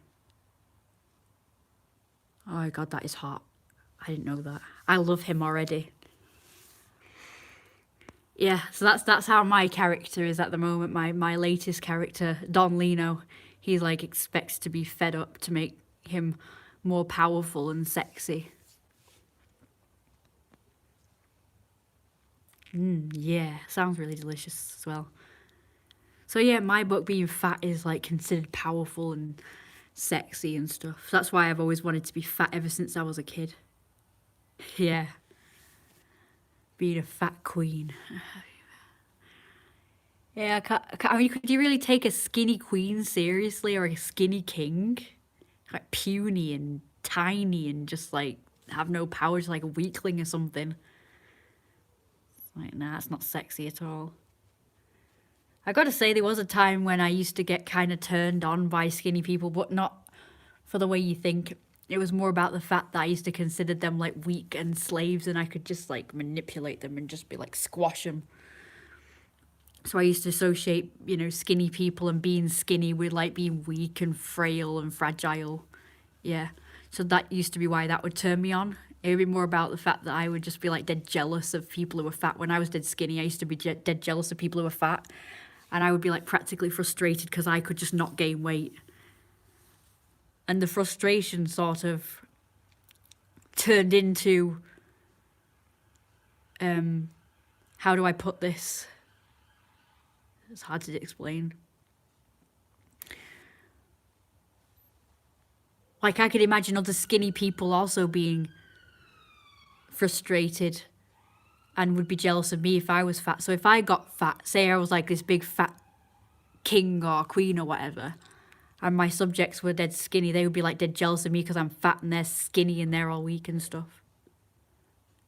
Oh my god, that is hot. I didn't know that. I love him already. Yeah, so that's how my character is at the moment. My latest character, Don Lino, he like expects to be fed up to make him more powerful and sexy. Yeah, sounds really delicious as well. So yeah, my book being fat is like considered powerful and sexy and stuff. So that's why I've always wanted to be fat ever since I was a kid. Yeah. Being a fat queen. Yeah, I mean, could you really take a skinny queen seriously, or a skinny king? Like puny and tiny and just like have no powers, like a weakling or something. Like, nah, it's not sexy at all. I gotta say, there was a time when I used to get kind of turned on by skinny people, but not for the way you think. It was more about the fact that I used to consider them like weak and slaves, and I could just like manipulate them and just be like squash them. So I used to associate, you know, skinny people and being skinny with like being weak and frail and fragile. Yeah. So that used to be why that would turn me on. It would be more about the fact that I would just be like dead jealous of people who were fat. When I was dead skinny, I used to be dead jealous of people who were fat. And I would be like practically frustrated because I could just not gain weight. And the frustration sort of turned into, how do I put this? It's hard to explain. Like, I could imagine other skinny people also being frustrated and would be jealous of me if I was fat. So if I got fat, say I was like this big fat king or queen or whatever, and my subjects were dead skinny, they would be like dead jealous of me because I'm fat and they're skinny and they're all weak and stuff.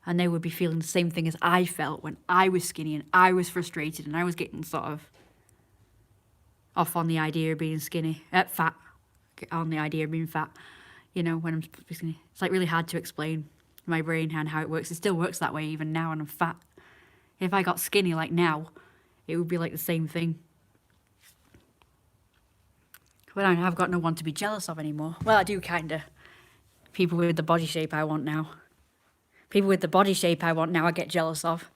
And they would be feeling the same thing as I felt when I was skinny and I was frustrated and I was getting sort of off on the idea of being skinny, fat, on the idea of being fat, you know, when I'm supposed to be skinny. It's like really hard to explain my brain and how it works. It still works that way even now when I'm fat. If I got skinny like now, it would be like the same thing. But I've got no one to be jealous of anymore. Well, I do kinda. People with the body shape I want now. People with the body shape I want now I get jealous of.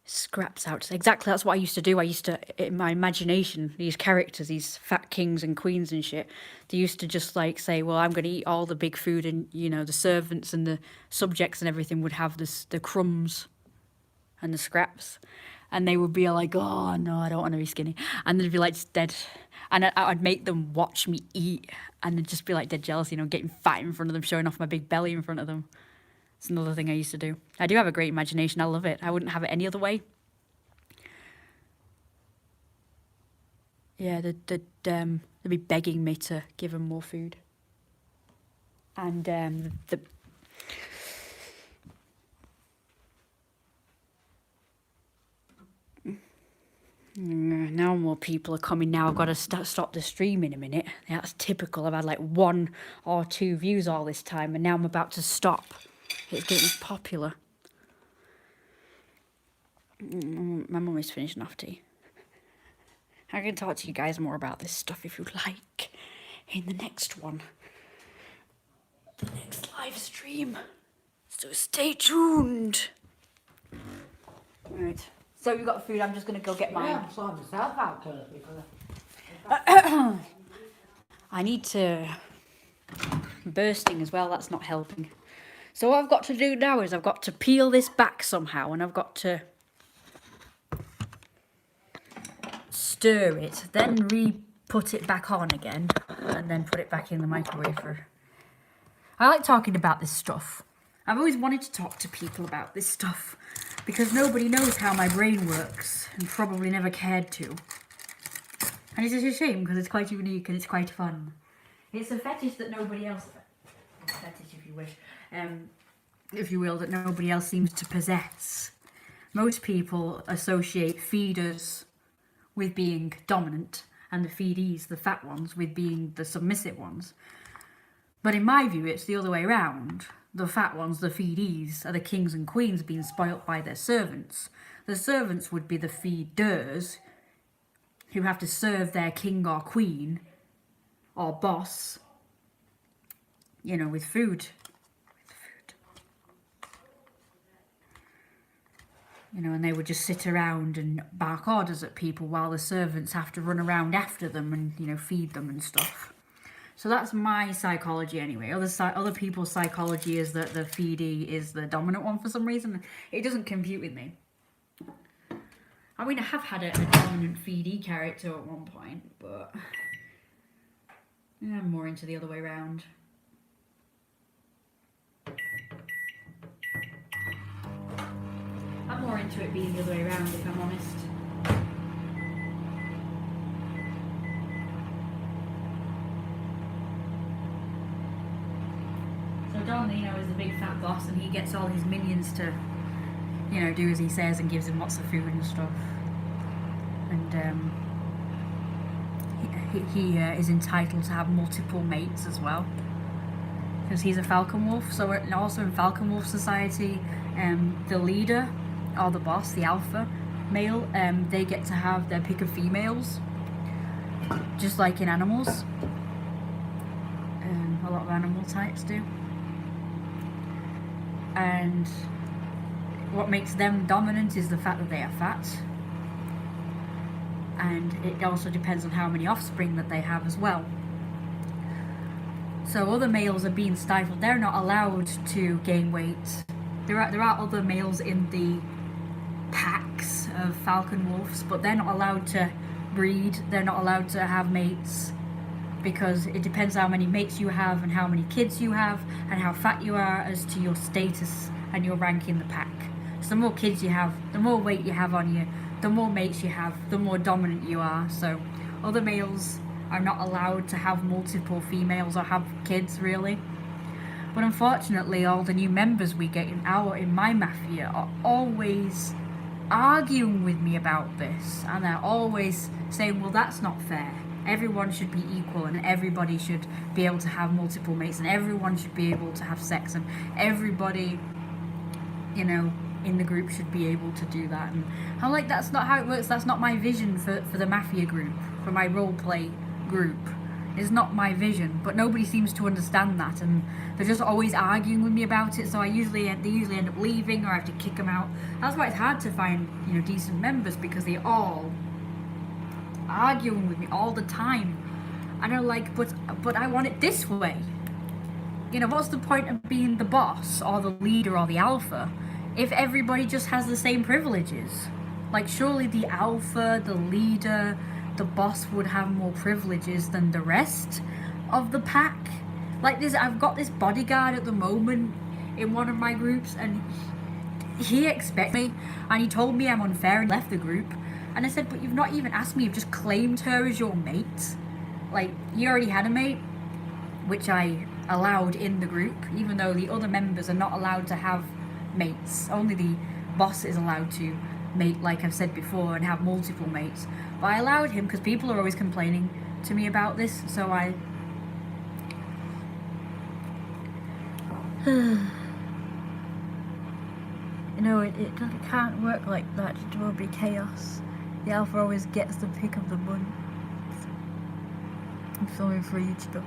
Scraps out. Exactly, that's what I used to do. I used to, in my imagination, these characters, these fat kings and queens and shit, they used to just like say, well, I'm going to eat all the big food, and, you know, the servants and the subjects and everything would have the crumbs and the scraps. And they would be like, oh, no, I don't want to be skinny. And they'd be like dead. And I'd make them watch me eat, and they'd just be like dead jealous, you know, getting fat in front of them, showing off my big belly in front of them. It's another thing I used to do. I do have a great imagination. I love it. I wouldn't have it any other way. Yeah, they'd be begging me to give them more food. And Now more people are coming now. I've got to stop the stream in a minute. That's typical. I've had like 1 or 2 views all this time, and now I'm about to stop. It's getting popular. My mum is finishing off tea. I can talk to you guys more about this stuff if you like in the next one. The next live stream. So stay tuned. Right. So you got food, I'm just going to go get mine. Yeah, I'm sorting myself out first because I need to... bursting as well, that's not helping. So what I've got to do now is I've got to peel this back somehow, and I've got to stir it, then re-put it back on again, and then put it back in the microwave for... I like talking about this stuff. I've always wanted to talk to people about this stuff because nobody knows how my brain works and probably never cared to. And it's just a shame because it's quite unique and it's quite fun. It's a fetish that nobody else... Fetish if you wish. If you will, that nobody else seems to possess. Most people associate feeders with being dominant and the feedees, the fat ones, with being the submissive ones. But in my view, it's the other way around. The fat ones, the feedees, are the kings and queens being spoilt by their servants. The servants would be the feeders, who have to serve their king or queen or boss, you know, with food. You know, and they would just sit around and bark orders at people while the servants have to run around after them and, you know, feed them and stuff. So that's my psychology anyway. Other people's psychology is that the feedee is the dominant one for some reason. It doesn't compute with me. I mean, I have had a dominant feedee character at one point, but I'm more into the other way around. I'm more into it being the other way around, if I'm honest. So Don, you know, is the big fat boss, and he gets all his minions to, you know, do as he says and gives them lots of food and stuff. And he is entitled to have multiple mates as well, because he's a falcon wolf. So also in falcon wolf society, the leader or the boss, the alpha male, they get to have their pick of females, just like in animals. A lot of animal types do. And what makes them dominant is the fact that they are fat. And it also depends on how many offspring that they have as well. So other males are being stifled. They're not allowed to gain weight. There are other males in the packs of falcon wolves, but they're not allowed to breed. They're not allowed to have mates, because it depends how many mates you have and how many kids you have and how fat you are as to your status and your rank in the pack. So the more kids you have, the more weight you have on you, the more mates you have, the more dominant you are. So other males are not allowed to have multiple females or have kids, really. But unfortunately, all the new members we get in my mafia are always arguing with me about this, and they're always saying, well, that's not fair. Everyone should be equal, and everybody should be able to have multiple mates, and everyone should be able to have sex, and everybody, you know, in the group should be able to do that. And I'm like, that's not how it works. That's not my vision for the mafia group, for my roleplay group. It's not my vision, but nobody seems to understand that, and they're just always arguing with me about it. So they usually end up leaving, or I have to kick them out. That's why it's hard to find, you know, decent members, because they all arguing with me all the time, and I'm like, but I want it this way. You know, what's the point of being the boss or the leader or the alpha if everybody just has the same privileges? Like, surely the alpha, the leader, the boss would have more privileges than the rest of the pack. Like this, I've got this bodyguard at the moment in one of my groups, and he expects me, and he told me I'm unfair and left the group. And I said, but you've not even asked me, you've just claimed her as your mate. Like, you already had a mate, which I allowed in the group, even though the other members are not allowed to have mates. Only the boss is allowed to mate, like I've said before, and have multiple mates. But I allowed him because people are always complaining to me about this, so I... No, it can't work like that. It will be chaos. The alpha always gets the pick of the bunch. I'm filming for YouTube.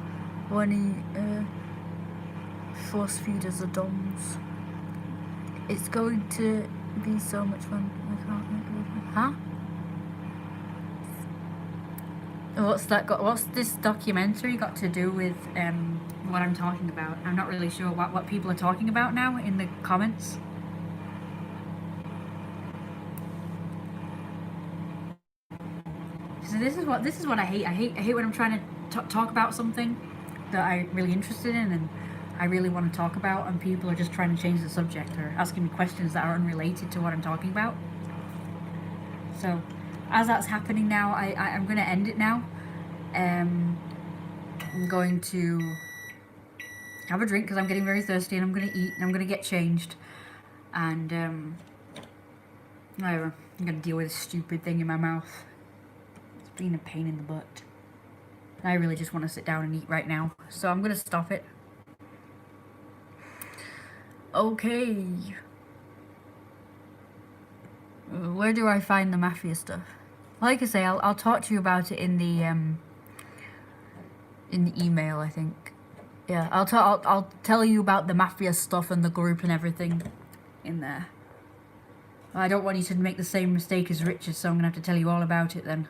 When he force feeders the doms. It's going to be so much fun. I can't remember. Huh? What's that got? What's this documentary got to do with what I'm talking about? I'm not really sure what people are talking about now in the comments. So this is what I hate. I hate when I'm trying to talk about something that I'm really interested in and I really want to talk about, and people are just trying to change the subject or asking me questions that are unrelated to what I'm talking about. So, as that's happening now, I'm going to end it now. I'm going to have a drink because I'm getting very thirsty, and I'm going to eat, and I'm going to get changed, and whatever. I'm going to deal with this stupid thing in my mouth. It's been a pain in the butt. I really just want to sit down and eat right now, so I'm going to stop it. Okay. Where do I find the mafia stuff? Like I say, I'll talk to you about it in the email, I think. Yeah, I'll tell you about the mafia stuff and the group and everything in there. I don't want you to make the same mistake as Richard, so I'm gonna have to tell you all about it then.